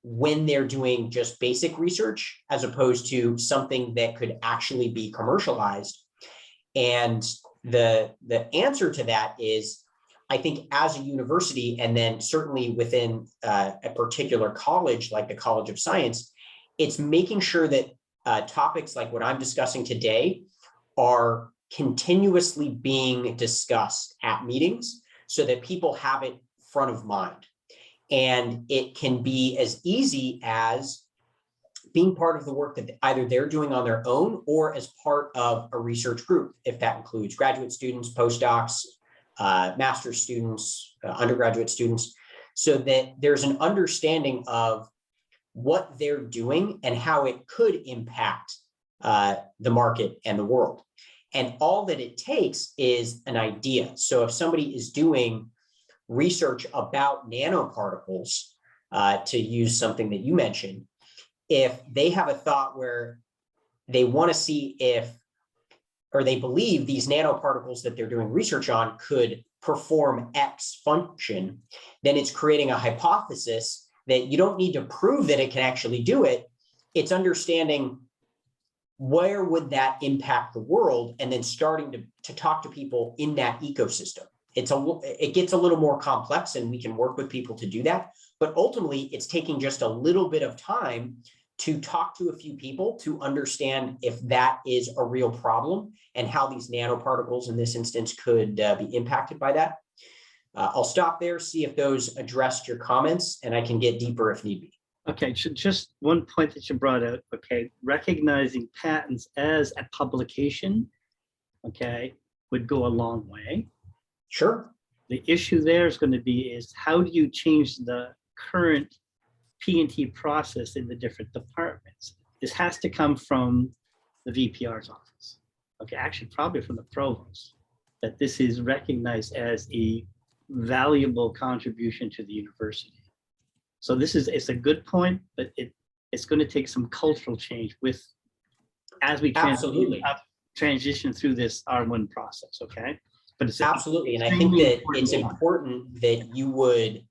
when they're doing just basic research as opposed to something that could actually be commercialized. And the answer to that is, I think as a university, and then certainly within a particular college, like the College of Science, it's making sure that topics like what I'm discussing today are continuously being discussed at meetings so that people have it front of mind. And it can be as easy as being part of the work that either they're doing on their own or as part of a research group, if that includes graduate students, postdocs, master's students, undergraduate students, so that there's an understanding of what they're doing and how it could impact the market and the world. And all that it takes is an idea. So if somebody is doing research about nanoparticles, to use something that you mentioned, if they have a thought where they want to see if, or they believe these nanoparticles that they're doing research on could perform X function, then it's creating a hypothesis that you don't need to prove that it can actually do it. It's understanding where would that impact the world, and then starting to talk to people in that ecosystem. It gets a little more complex, and we can work with people to do that. But ultimately, it's taking just a little bit of time to talk to a few people to understand if that is a real problem and how these nanoparticles in this instance could be impacted by that. I'll stop there, see if those addressed your comments, and I can get deeper if need be. Okay, so just one point that you brought out, okay, recognizing patents as a publication, okay, would go a long way. Sure. The issue there is going to be is how do you change the current P&T process in the different departments? This has to come from the VPR's office. Okay, actually probably from the provost, that this is recognized as a valuable contribution to the university. So it's a good point, but it's going to take some cultural change with as we transition through this R1 process. Okay, but it's absolutely, and I think that it's important that you would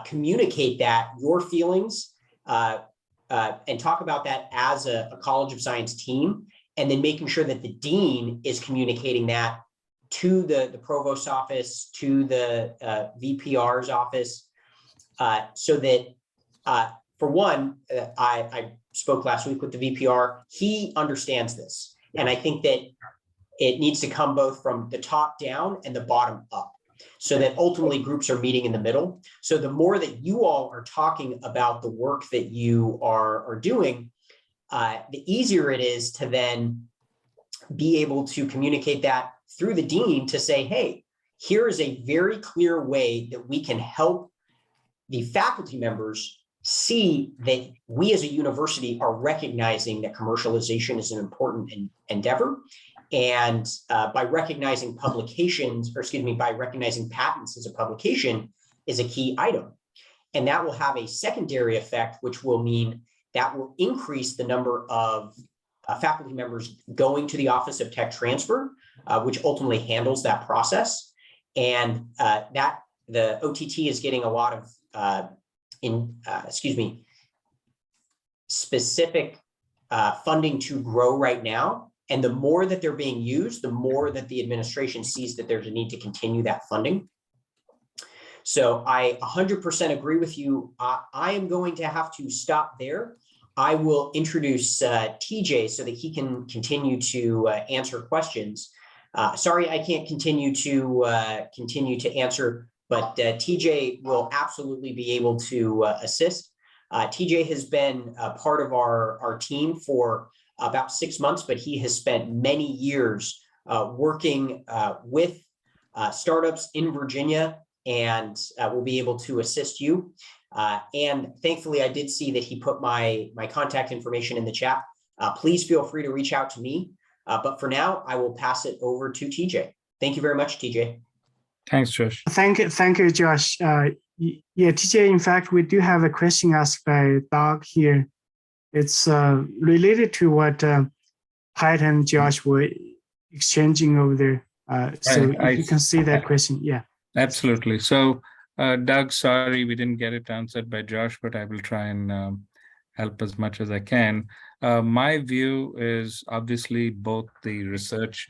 communicate that your feelings and talk about that as a College of Science team, and then making sure that the dean is communicating that to the provost's office, to the VPR's office. So that, for one, I spoke last week with the VPR. He understands this. And I think that it needs to come both from the top down and the bottom up, so that ultimately groups are meeting in the middle. So the more that you all are talking about the work that you are doing, the easier it is to then be able to communicate that through the dean to say, hey, here is a very clear way that we can help the faculty members see that we as a university are recognizing that commercialization is an important endeavor. And by recognizing by recognizing patents as a publication is a key item. And that will have a secondary effect, which will mean that will increase the number of faculty members going to the Office of Tech Transfer, which ultimately handles that process. And that the OTT is getting a lot of specific funding to grow right now. And the more that they're being used, the more that the administration sees that there's a need to continue that funding. So I 100% agree with you. I am going to have to stop there. I will introduce TJ so that he can continue to answer questions. Sorry, I can't continue to answer, but TJ will absolutely be able to assist. TJ has been a part of our team for about 6 months, but he has spent many years working with startups in Virginia, and will be able to assist you. And thankfully, I did see that he put my contact information in the chat. Please feel free to reach out to me. But for now, I will pass it over to TJ. Thank you very much, TJ. Thanks, Josh. Thank you, Josh. Yeah, TJ, in fact, we do have a question asked by Doug here. It's related to what Pat and Josh were exchanging over there. So if you can see that question, yeah. Absolutely. So Doug, sorry, we didn't get it answered by Josh, but I will try and help as much as I can. My view is obviously both the research,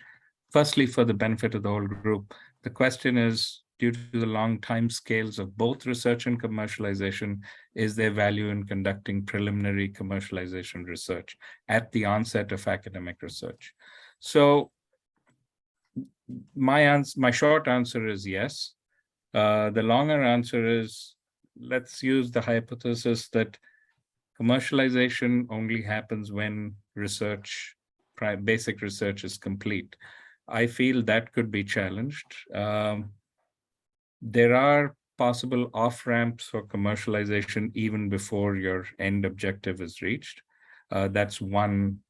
firstly, for the benefit of the whole group. The question is, due to the long time scales of both research and commercialization, is there value in conducting preliminary commercialization research at the onset of academic research? So my short answer is yes. The longer answer is, let's use the hypothesis that commercialization only happens when research, basic research is complete. I feel that could be challenged. There are possible off-ramps for commercialization even before your end objective is reached. That's one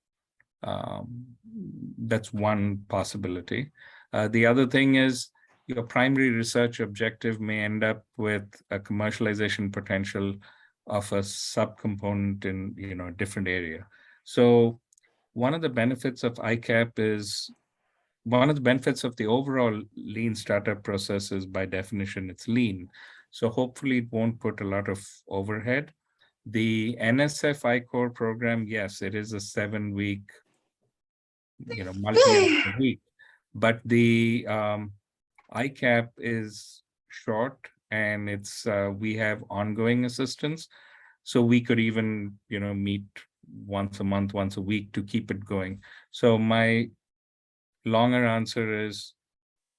possibility. The other thing is, your primary research objective may end up with a commercialization potential of a subcomponent in a different area. So one of the benefits of ICAP is, one of the benefits of the overall lean startup process is, by definition, it's lean. So hopefully it won't put a lot of overhead. The NSF iCore program, yes, it is a 7-week, multi-hour week, but the ICAP is short, and it's we have ongoing assistance, so we could even meet once a month, once a week to keep it going. So my longer answer is,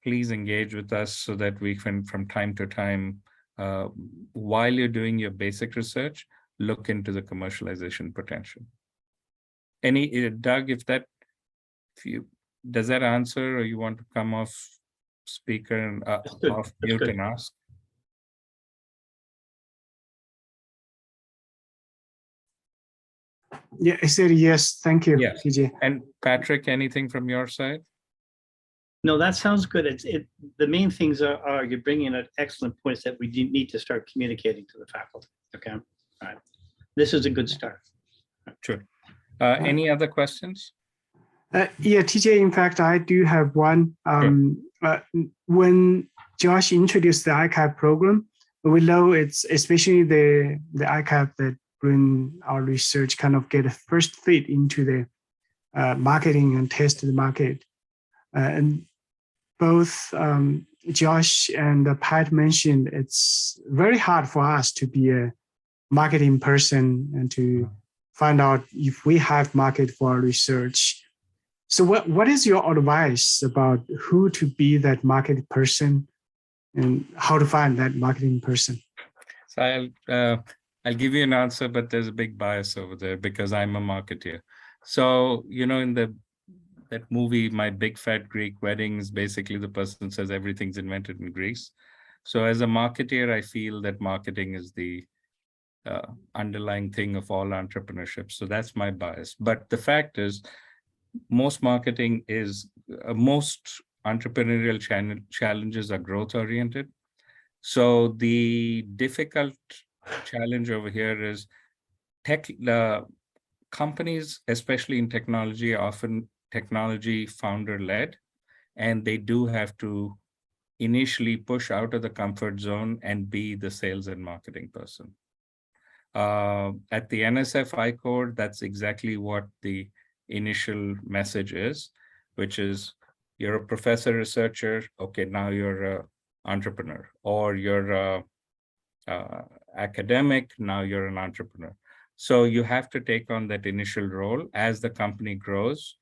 please engage with us so that we can, from time to time, while you're doing your basic research, look into the commercialization potential. Doug, does that answer, or you want to come off speaker and off mute and ask? Yeah, I said yes. Thank you, Yes. TJ. And Patrick, anything from your side? No, that sounds good. The main things are you're bringing in excellent points that we need to start communicating to the faculty. Okay, all right. This is a good start. Sure. Any other questions? Yeah, TJ, in fact, I do have one. When Josh introduced the ICAP program, we know it's especially the ICAP that bring our research kind of get a first fit into the marketing and test the market. And both Josh and Pat mentioned it's very hard for us to be a marketing person and to find out if we have market for our research. So what is your advice about who to be that market person and how to find that marketing person? So I'll give you an answer, but there's a big bias over there because I'm a marketeer. So, in that movie, My Big Fat Greek Weddings, basically the person says everything's invented in Greece. So as a marketeer, I feel that marketing is the underlying thing of all entrepreneurship. So that's my bias. But the fact is, most marketing is, most entrepreneurial challenges are growth oriented. So the difficult challenge over here is companies, especially in technology, are often technology founder led, and they do have to initially push out of the comfort zone and be the sales and marketing person. At the NSF iCore, that's exactly what the initial message is, which is, you're a professor researcher, okay, now you're an entrepreneur, or you're a academic, now you're an entrepreneur. So you have to take on that initial role. As the company grows,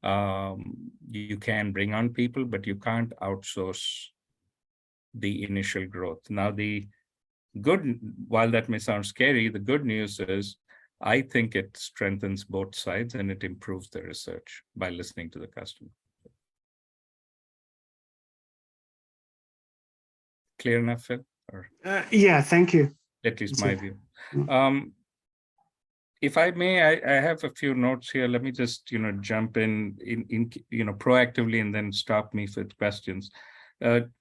you can bring on people, but you can't outsource the initial growth. Now, while that may sound scary, the good news is, I think it strengthens both sides and it improves the research by listening to the customer. Clear enough, Phil? Or yeah, thank you. at least my view. If I may, I have a few notes here. Let me just, jump in proactively and then stop me with questions.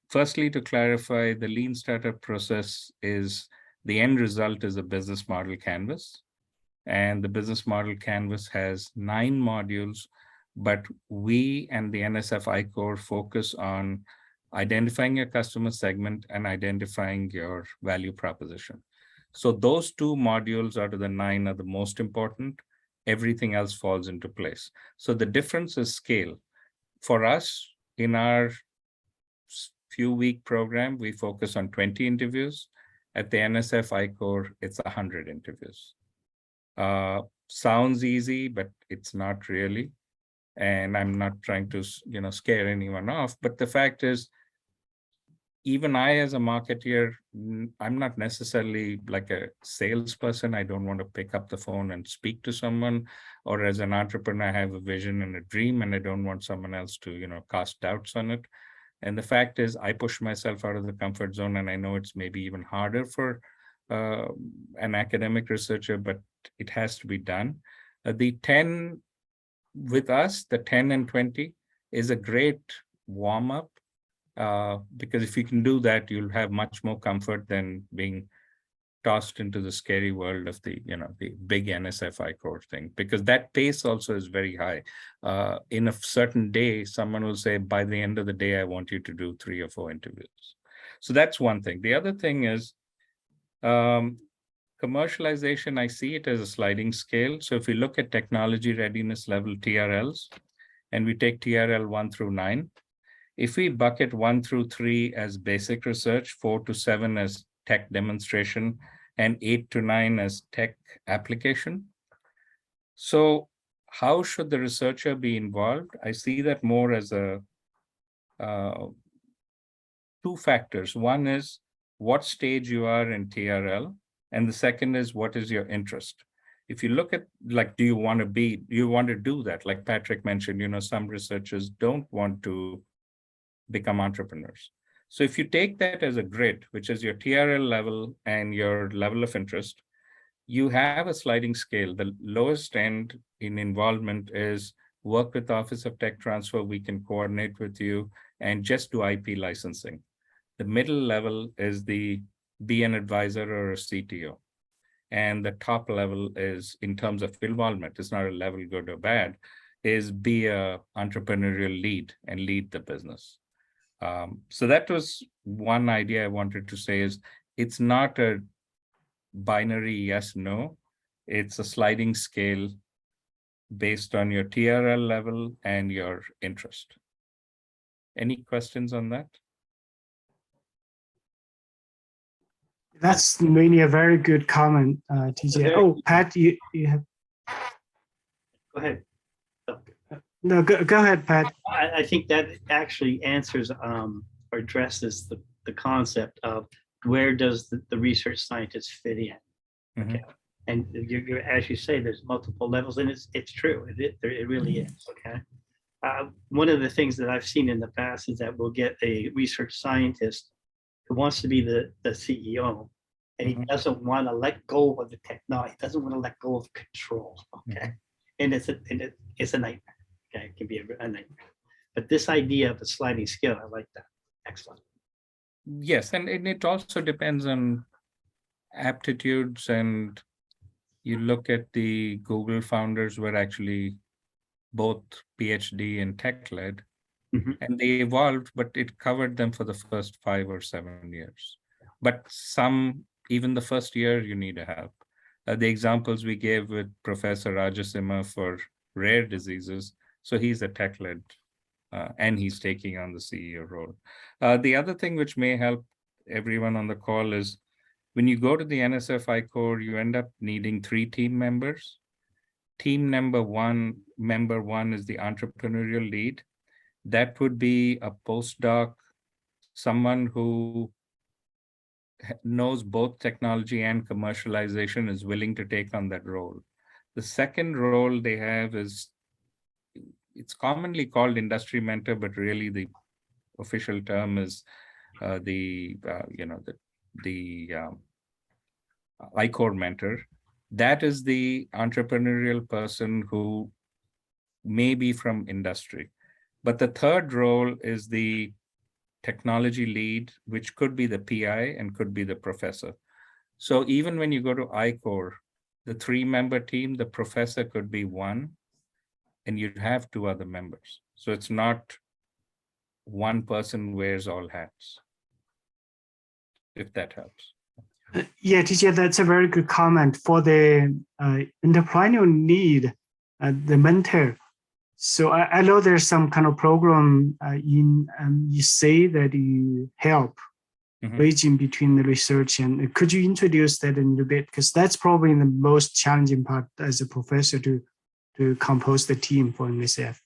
Firstly, to clarify, the lean startup process is, the end result is a business model canvas. And the business model canvas has 9 modules, but we and the NSF iCore focus on identifying your customer segment and identifying your value proposition. So those two modules out of the 9 are the most important. Everything else falls into place. So the difference is scale. For us, in our few-week program, we focus on 20 interviews. At the NSF I-Core, it's 100 interviews. Sounds easy, but it's not really. And I'm not trying to, scare anyone off. But the fact is, even I, as a marketeer, I'm not necessarily like a salesperson. I don't want to pick up the phone and speak to someone. Or as an entrepreneur, I have a vision and a dream, and I don't want someone else to, cast doubts on it. And the fact is, I push myself out of the comfort zone, and I know it's maybe even harder for an academic researcher, but it has to be done. The 10 with us, the 10 and 20 is a great warm-up. Because if you can do that, you'll have much more comfort than being tossed into the scary world of the big NSF I-Core thing, because that pace also is very high. In a certain day, someone will say, by the end of the day, I want you to do 3 or 4 interviews. So that's one thing. The other thing is commercialization. I see it as a sliding scale. So if we look at technology readiness level TRLs, and we take TRL 1 through 9, if we bucket 1 through 3 as basic research, 4 to 7 as tech demonstration, and 8 to 9 as tech application. So how should the researcher be involved? I see that more as a 2 factors. One is what stage you are in TRL, and the second is what is your interest. If you look at, like, do you want to do that? Like Patrick mentioned, some researchers don't want to become entrepreneurs. So if you take that as a grid, which is your TRL level and your level of interest, you have a sliding scale. The lowest end in involvement is work with the Office of Tech Transfer. We can coordinate with you and just do IP licensing. The middle level is the be an advisor or a CTO. And the top level is, in terms of involvement, it's not a level good or bad, is be a entrepreneurial lead and lead the business. So that was one idea I wanted to say is it's not a binary yes, no. It's a sliding scale based on your TRL level and your interest. Any questions on that? That's really a very good comment, TJ. Oh, Pat, you have. Go ahead. No, go ahead, Pat. I think that actually answers or addresses the concept of where does the research scientist fit in. Okay, and you're as you say, there's multiple levels, and it's true. It really is. Okay, one of the things that I've seen in the past is that we'll get a research scientist who wants to be the CEO, and he doesn't want to let go of the technology. He doesn't want to let go of control. Okay, and it's a nightmare. Okay, it can be a nightmare. But this idea of a sliding scale, I like that. Excellent. Yes, and it also depends on aptitudes. And you look at the Google founders were actually both PhD and tech-led, and they evolved, but it covered them for the first 5 or 7 years. But some, even the first year, you need to have. The examples we gave with Professor Rajasimha for rare diseases, so he's a tech-led, and he's taking on the CEO role. The other thing which may help everyone on the call is when you go to the NSF I-Core, you end up needing 3 team members. Member one is the entrepreneurial lead. That would be a postdoc, someone who knows both technology and commercialization, is willing to take on that role. The second role they have is, it's commonly called industry mentor, but really the official term is the I-Core mentor. That is the entrepreneurial person who may be from industry. But the third role is the technology lead, which could be the PI and could be the professor. So even when you go to I-Core, the 3-member team, the professor could be one, and you'd have 2 other members. So it's not one person wears all hats, if that helps. Yeah, TJ, that's a very good comment. For the entrepreneur need the mentor. So I know there's some kind of program you say that you help bridging between the research, and could you introduce that in a bit? Because that's probably the most challenging part as a professor to compose the team for NSF.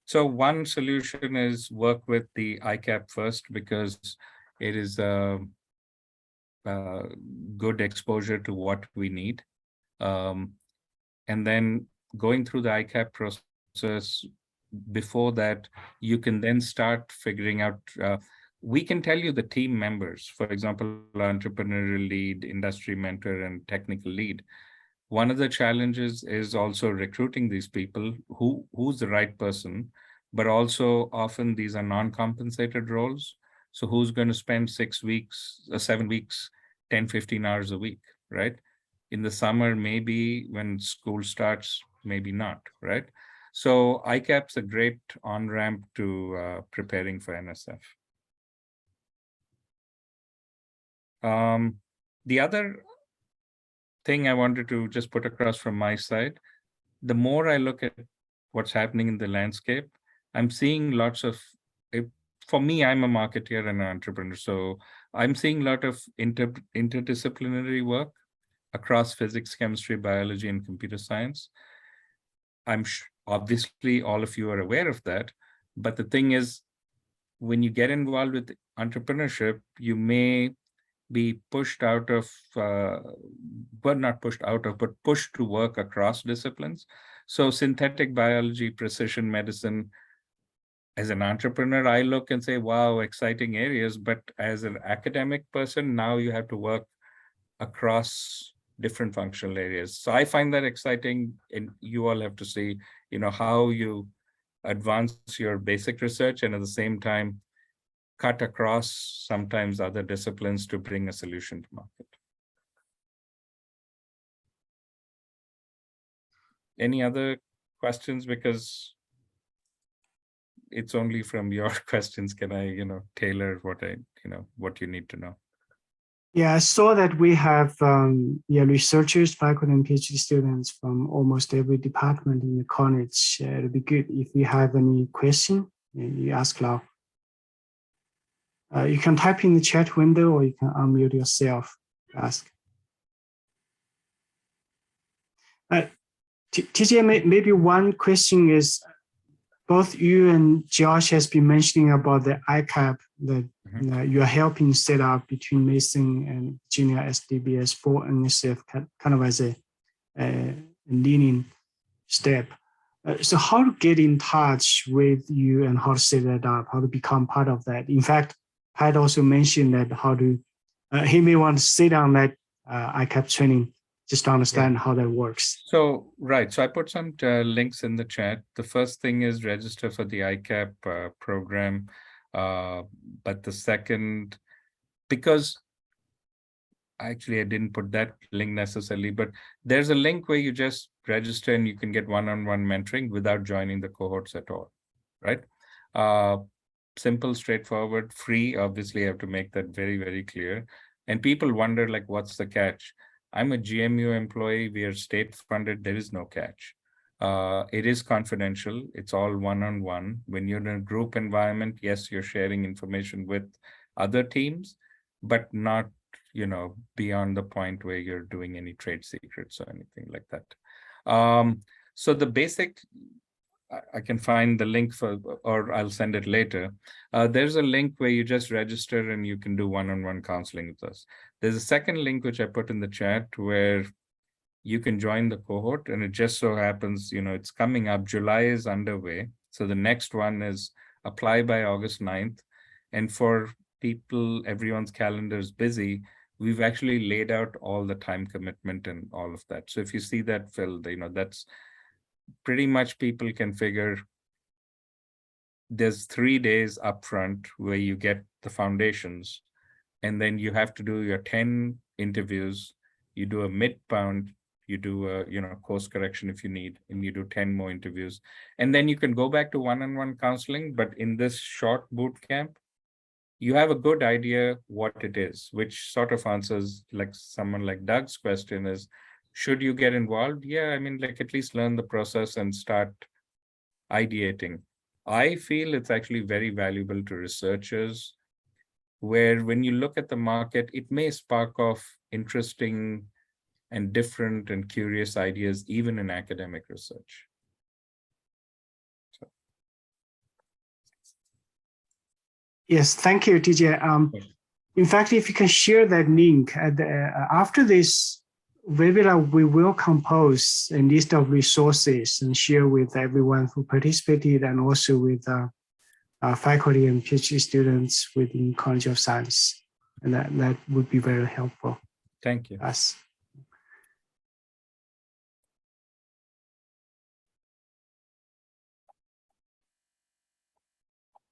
So one solution is work with the ICAP first, because it is good exposure to what we need. And then going through the ICAP process, before that, you can then start figuring out, we can tell you the team members, for example, entrepreneurial lead, industry mentor, and technical lead. One of the challenges is also recruiting these people, who's the right person, but also often these are non-compensated roles. So who's going to spend 6 weeks, 7 weeks, 10, 15 hours a week, right? In the summer, maybe when school starts, maybe not, right? So ICAP's a great on-ramp to preparing for NSF. The other thing I wanted to just put across from my side, the more I look at what's happening in the landscape, I'm seeing lots of, for me, I'm a marketeer and an entrepreneur. So I'm seeing a lot of interdisciplinary work across physics, chemistry, biology, and computer science. I'm obviously all of you are aware of that. But the thing is, when you get involved with entrepreneurship, you may be pushed out of, but not pushed out of, but pushed to work across disciplines. So synthetic biology, precision medicine, as an entrepreneur, I look and say, wow, exciting areas. But as an academic person, now you have to work across different functional areas. So I find that exciting, and you all have to see, how you advance your basic research and at the same time cut across sometimes other disciplines to bring a solution to market. Any other questions? Because it's only from your questions can I, tailor what you need to know. Yeah, I saw that we have researchers, faculty, and PhD students from almost every department in the college. It'd be good if you have any question, you ask now. You can type in the chat window, or you can unmute yourself to ask. TJ, maybe one question is, both you and Josh has been mentioning about the ICAP that you are helping set up between Mason and Virginia SDBS for NSF, kind of as a leading step. So how to get in touch with you and how to set that up, how to become part of that. In fact, Pat also mentioned that he may want to sit on that ICAP training just to understand how that works. So, right. So I put some links in the chat. The first thing is register for the ICAP program. But the second, because actually I didn't put that link necessarily, but there's a link where you just register and you can get one-on-one mentoring without joining the cohorts at all, right? Simple, straightforward, free. Obviously, I have to make that very, very clear. And people wonder, like, what's the catch? I'm a GMU employee. We are state funded. There is no catch. It is confidential. It's all one-on-one. When you're in a group environment, yes, you're sharing information with other teams, but not, beyond the point where you're doing any trade secrets or anything like that. So the basic, I can find the link or I'll send it later. There's a link where you just register and you can do one-on-one counseling with us. There's a second link which I put in the chat where you can join the cohort, and it just so happens, it's coming up. July is underway. So the next one is apply by August 9th. And for people, everyone's calendar is busy. We've actually laid out all the time commitment and all of that. So if you see that filled, that's pretty much people can figure there's 3 days upfront where you get the foundations, and then you have to do your 10 interviews. You do a midpoint you do a, course correction if you need, and you do 10 more interviews. And then you can go back to one-on-one counseling, but in this short boot camp, you have a good idea what it is, which sort of answers like someone like Doug's question is, should you get involved? Yeah, I mean, like at least learn the process and start ideating. I feel it's actually very valuable to researchers, where when you look at the market, it may spark off interesting and different and curious ideas, even in academic research. So. Yes, thank you, TJ. In fact, if you can share that link after this webinar, we will compose a list of resources and share with everyone who participated, and also with faculty and PhD students within College of Science. And that would be very helpful. Thank you. Us.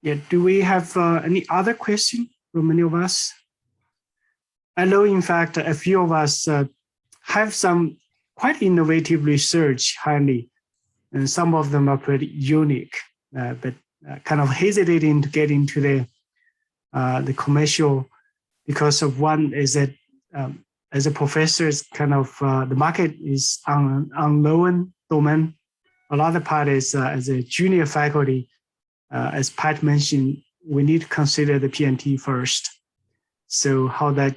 Yeah, do we have any other question from any of us? I know, in fact, a few of us have some quite innovative research, highly, and some of them are pretty unique, but kind of hesitating to get into the commercial, because of one is that as a professor, it's kind of the market is unknown domain. Another part is as a junior faculty, as Pat mentioned, we need to consider the P&T first. So how that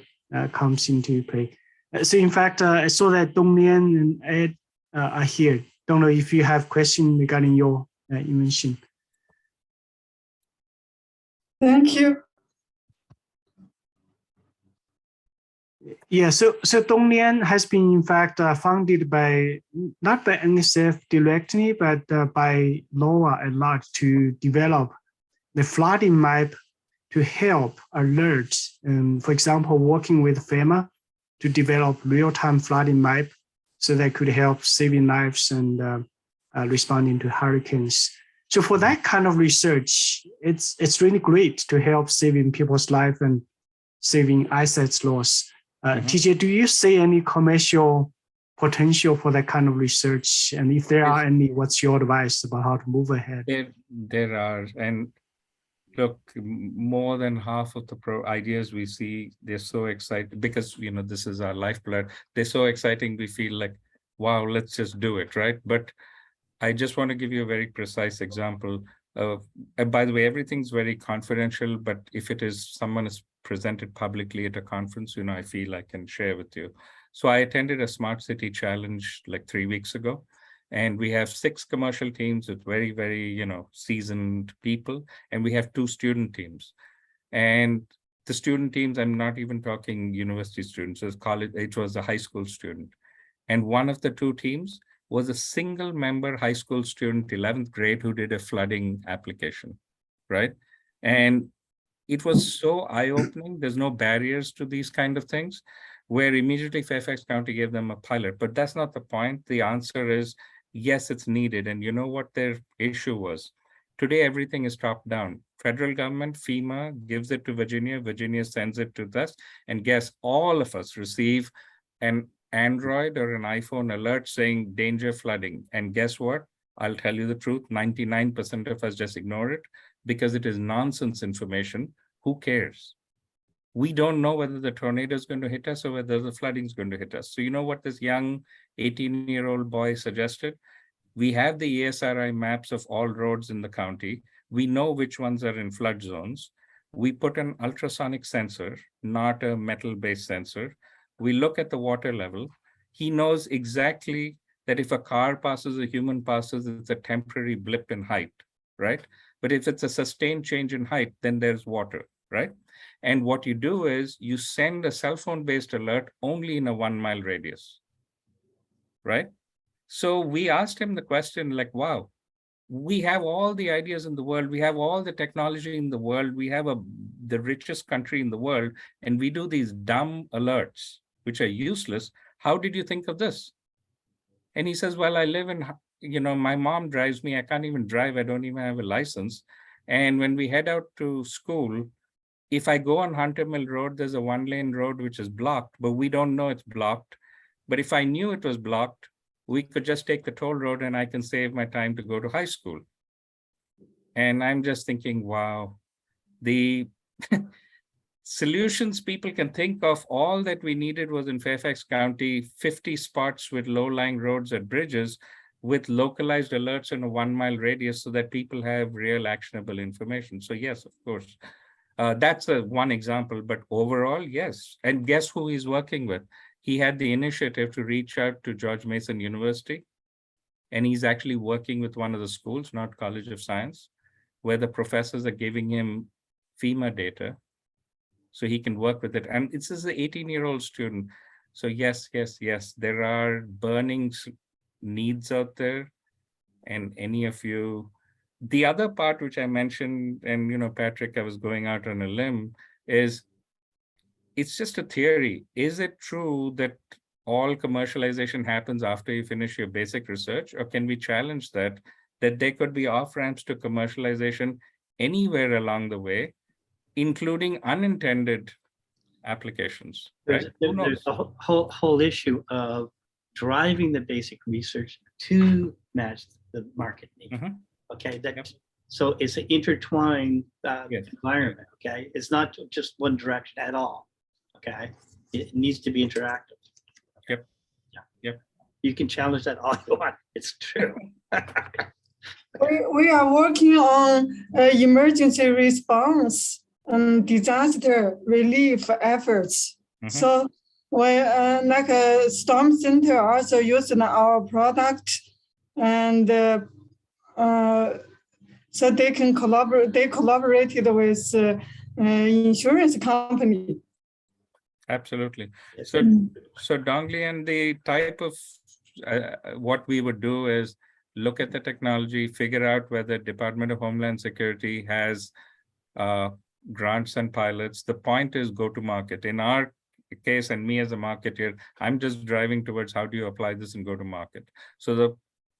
comes into play. So in fact, I saw that Donglian and Ed are here. Don't know if you have questions regarding your invention. Thank you. Yeah, so Donglian has been in fact founded by, not by NSF directly, but by NOAA at large to develop the flooding map to help alert, for example, working with FEMA to develop real-time flooding map so that could help saving lives and responding to hurricanes. So for that kind of research, it's really great to help saving people's life and saving assets loss. TJ, do you see any commercial potential for that kind of research? And if there are any, what's your advice about how to move ahead? There are, and look, more than half of the ideas we see, they're so exciting because, this is our lifeblood. They're so exciting, we feel like, wow, let's just do it, right? But I just want to give you a very precise example. And by the way, everything's very confidential, but if it is someone is presented publicly at a conference, I feel I can share with you. So I attended a Smart City Challenge like 3 weeks ago, and we have 6 commercial teams with very, very, seasoned people, and we have 2 student teams. And the student teams, I'm not even talking university students, it was a high school student. And one of the 2 teams was a single member high school student, 11th grade, who did a flooding application, right? And it was so eye-opening. There's no barriers to these kind of things, where immediately Fairfax County gave them a pilot. But that's not the point. The answer is, yes, it's needed. And you know what their issue was? Today, everything is top-down. Federal government, FEMA, gives it to Virginia. Virginia sends it to us. And guess, all of us receive an Android or an iPhone alert saying danger flooding. And guess what? I'll tell you the truth, 99% of us just ignore it because it is nonsense information. Who cares? We don't know whether the tornado is going to hit us or whether the flooding is going to hit us. So you know what this young 18-year-old boy suggested? We have the ESRI maps of all roads in the county. We know which ones are in flood zones. We put an ultrasonic sensor, not a metal-based sensor. We look at the water level. He knows exactly that if a car passes, a human passes, it's a temporary blip in height, right? But if it's a sustained change in height, then there's water, right? And what you do is you send a cell phone-based alert only in a 1-mile radius, right? So we asked him the question like, wow, we have all the ideas in the world. We have all the technology in the world. We have the richest country in the world, and we do these dumb alerts, which are useless. How did you think of this? And he says, well, I live in, my mom drives me. I can't even drive. I don't even have a license. And when we head out to school, if I go on Hunter Mill Road, there's a 1-lane road which is blocked, but we don't know it's blocked But if I knew it was blocked, we could just take the toll road and I can save my time to go to high school. And I'm just thinking, wow, the solutions people can think of, all that we needed was in Fairfax County, 50 spots with low-lying roads and bridges with localized alerts in a 1-mile radius so that people have real actionable information. So yes, of course, that's one example, but overall, yes. And guess who he's working with? He had the initiative to reach out to George Mason University, and he's actually working with one of the schools, not College of Science, where the professors are giving him FEMA data so he can work with it. And this is an 18-year-old student. So yes, there are burning needs out there. And any of you, the other part which I mentioned, and Patrick, I was going out on a limb, is it's just a theory. Is it true that all commercialization happens after you finish your basic research? Or can we challenge that there could be off-ramps to commercialization anywhere along the way, including unintended applications? Right? There's a whole issue of driving the basic research to match the market need. Okay, so it's an intertwined environment. Okay, it's not just one direction at all. Okay, it needs to be interactive. Yep. You can challenge that all you want. It's true. We are working on emergency response and disaster relief efforts. So when like a storm center also using our product, and so they can collaborate. They collaborated with insurance company. Absolutely. So Dongley, and the type of what we would do is look at the technology, figure out whether Department of Homeland Security has grants and pilots. The point is go to market. In our case, and me as a marketer, I'm just driving towards how do you apply this and go to market. So the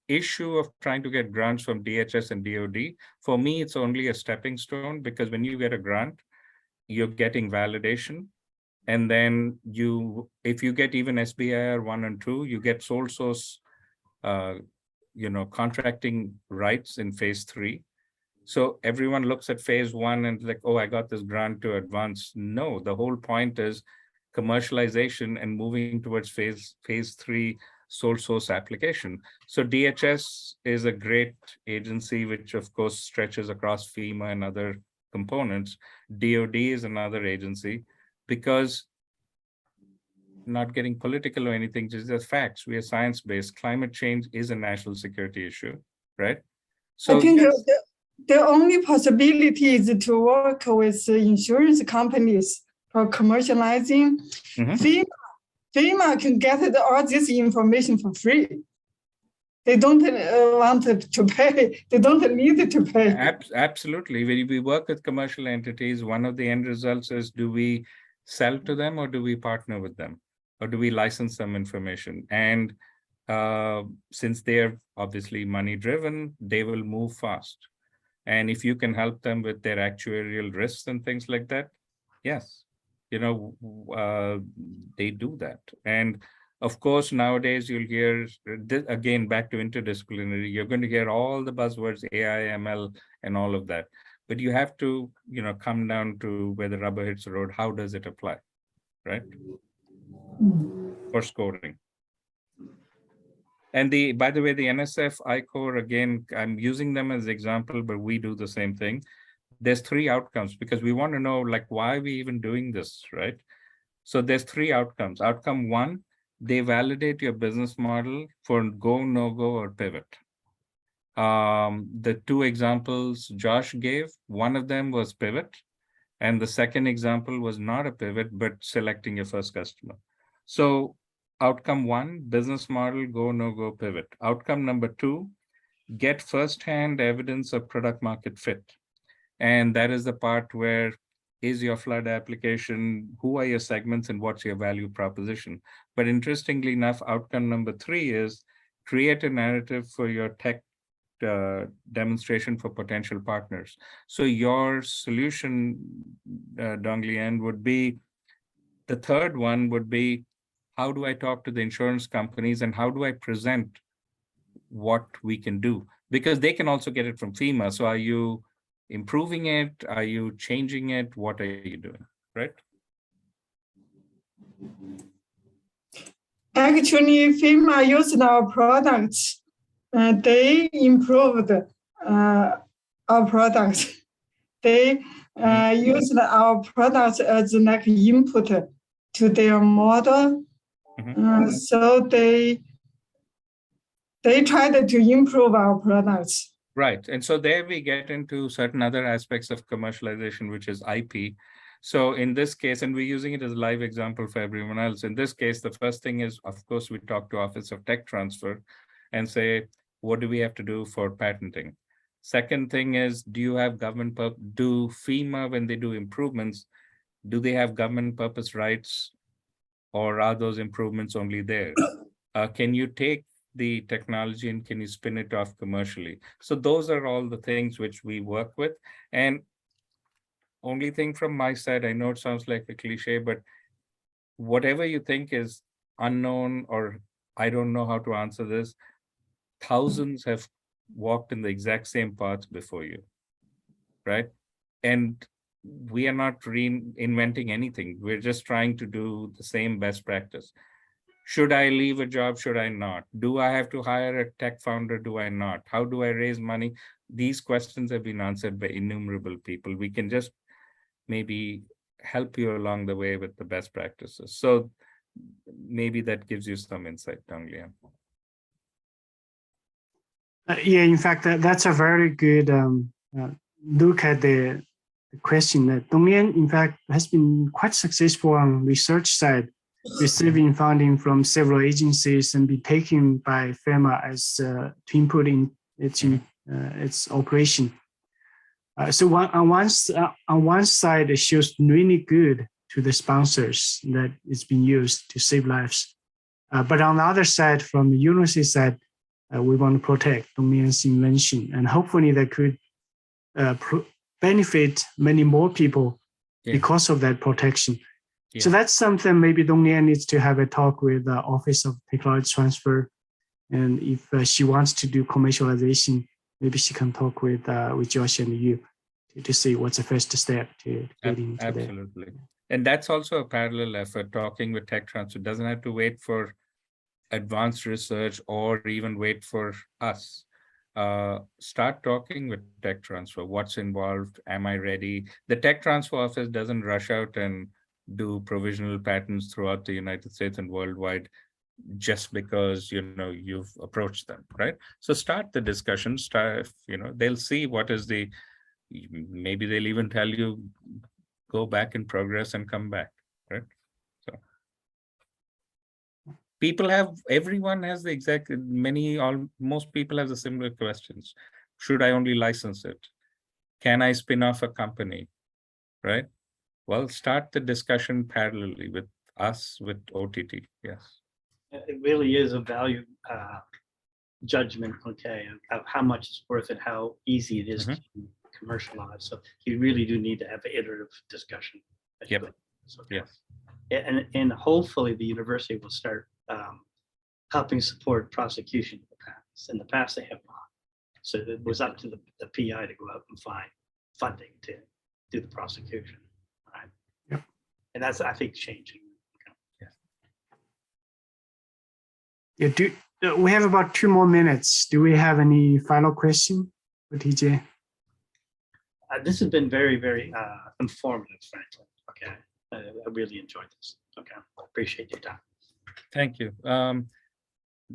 issue of trying to get grants from DHS and DoD, for me, it's only a stepping stone, because when you get a grant, you're getting validation. And then if you get even SBIR 1 and 2, you get sole source, contracting rights in phase 3. So everyone looks at phase 1 and like, oh, I got this grant to advance. No, the whole point is commercialization and moving towards phase 3 sole source application. So DHS is a great agency, which of course stretches across FEMA and other components. DoD is another agency, because not getting political or anything, just the facts. We are science-based. Climate change is a national security issue, right? So I think the only possibility is to work with insurance companies for commercializing. FEMA can get all this information for free. They don't want to pay. They don't need to pay. Absolutely. When we work with commercial entities, one of the end results is, do we sell to them or do we partner with them? Or do we license them information? And since they're obviously money driven, they will move fast. And if you can help them with their actuarial risks and things like that, yes, they do that. And of course, nowadays you'll hear, again, back to interdisciplinary, you're going to hear all the buzzwords, AI, ML, and all of that. But you have to, come down to where the rubber hits the road. How does it apply, right? For scoring. And by the way, the NSF I-Core, again, I'm using them as an example, but we do the same thing. There's 3 outcomes, because we want to know, like, why are we even doing this, right? So there's 3 outcomes. Outcome 1, they validate your business model for go, no-go, or pivot. The 2 examples Josh gave, one of them was pivot, and the second example was not a pivot, but selecting your first customer. So outcome 1, business model, go, no-go, pivot. Outcome number 2, get firsthand evidence of product market fit. And that is the part where, is your flood application, who are your segments, and what's your value proposition? But interestingly enough, outcome number 3 is create a narrative for your tech demonstration for potential partners. So your solution, Dongley, would be, the third one would be, how do I talk to the insurance companies and how do I present what we can do? Because they can also get it from FEMA. So are you improving it? Are you changing it? What are you doing, right? Actually, FEMA used our products. They improved our products. They used our products as like input to their model. So they tried to improve our products. Right. And so there we get into certain other aspects of commercialization, which is IP. So in this case, and we're using it as a live example for everyone else. In this case, the first thing is, of course, we talk to Office of Tech Transfer and say, what do we have to do for patenting? Second thing is, do you have government, do FEMA, when they do improvements, do they have government purpose rights, or are those improvements only there? Can you take the technology and can you spin it off commercially? So those are all the things which we work with. And only thing from my side, I know it sounds like a cliche, but whatever you think is unknown or I don't know how to answer this, thousands have walked in the exact same path before you, right? And we are not reinventing anything. We're just trying to do the same best practice. Should I leave a job? Should I not? Do I have to hire a tech founder? Do I not? How do I raise money? These questions have been answered by innumerable people. We can just maybe help you along the way with the best practices. So maybe that gives you some insight, Dong Lian. Yeah, in fact, that's a very good look at the question. That Dong Lian, in fact, has been quite successful on research side, receiving funding from several agencies and be taken by FEMA as to input in its operation. So on one side, it shows really good to the sponsors that it's been used to save lives. But on the other side, from the university side, we want to protect Dong Lian's invention, and hopefully that could benefit many more people because of that protection. Yeah. So that's something maybe Dong Lian needs to have a talk with the Office of Technology Transfer, and if she wants to do commercialization, maybe she can talk with Josh and you to see what's the first step to get into that. Absolutely. And that's also a parallel effort, talking with tech transfer. Doesn't have to wait for advanced research or even wait for us. Start talking with tech transfer. What's involved? Am I ready? The tech transfer office doesn't rush out and do provisional patents throughout the United States and worldwide just because you've approached them, right? So start the discussion. They'll see what is the, maybe they'll even tell you, go back in progress and come back, right? So everyone has the exact, most people have the similar questions. Should I only license it? Can I spin off a company, right? Well, start the discussion parallelly with us, with OTT, yes. It really is a value judgment, okay, of how much it's worth and how easy it is to commercialize. So you really do need to have an iterative discussion. Yep. Okay. Yes. And hopefully the university will start helping support prosecution of the patents. In the past, they have not. So it was up to the PI to go out and find funding to do the prosecution. Right. Yep. And that's, I think, changing. Yeah. We have about 2 more minutes. Do we have any final question for TJ? This has been very, very informative, frankly. Okay. I really enjoyed this. Okay. I appreciate your time. Thank you.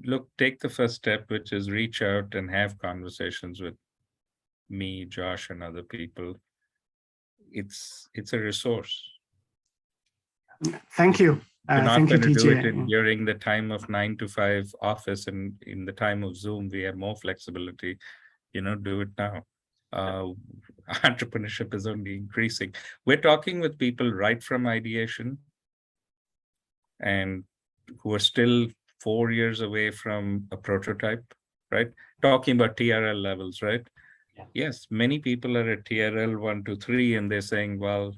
Look, take the first step, which is reach out and have conversations with me, Josh, and other people. It's a resource. Thank you. You're not thank going you, to TJ. do it during the time of 9 to 5 office, and in the time of Zoom, we have more flexibility. Do it now. Entrepreneurship is only increasing. We're talking with people right from ideation and who are still 4 years away from a prototype, right? Talking about TRL levels, right? Yeah. Yes, many people are at TRL 1 to 3 and they're saying, well,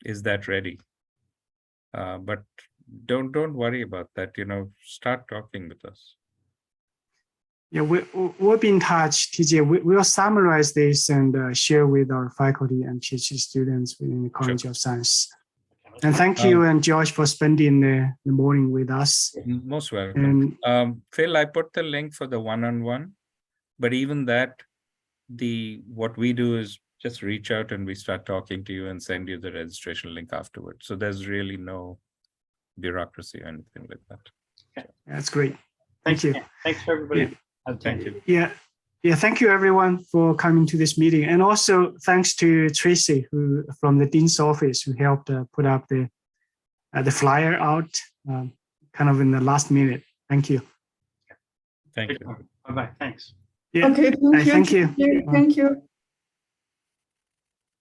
is that ready? But don't worry about that. Start talking with us. Yeah, we'll be in touch, TJ. We'll summarize this and share with our faculty and PhD students within the College of Science. And thank you and Josh for spending the morning with us. Most welcome. And Phil, I put the link for the one-on-one, but even that, what we do is just reach out and we start talking to you and send you the registration link afterwards. So there's really no bureaucracy or anything like that. Okay. That's great. Thank you. Thanks for everybody. Thank you. Yeah. Thank you everyone for coming to this meeting. And also thanks to Tracy, who from the Dean's office, who helped put up the flyer out kind of in the last minute. Thank you. Thank you. Bye-bye. Thanks. Yeah. Okay, thank you. Thank you. Thank you.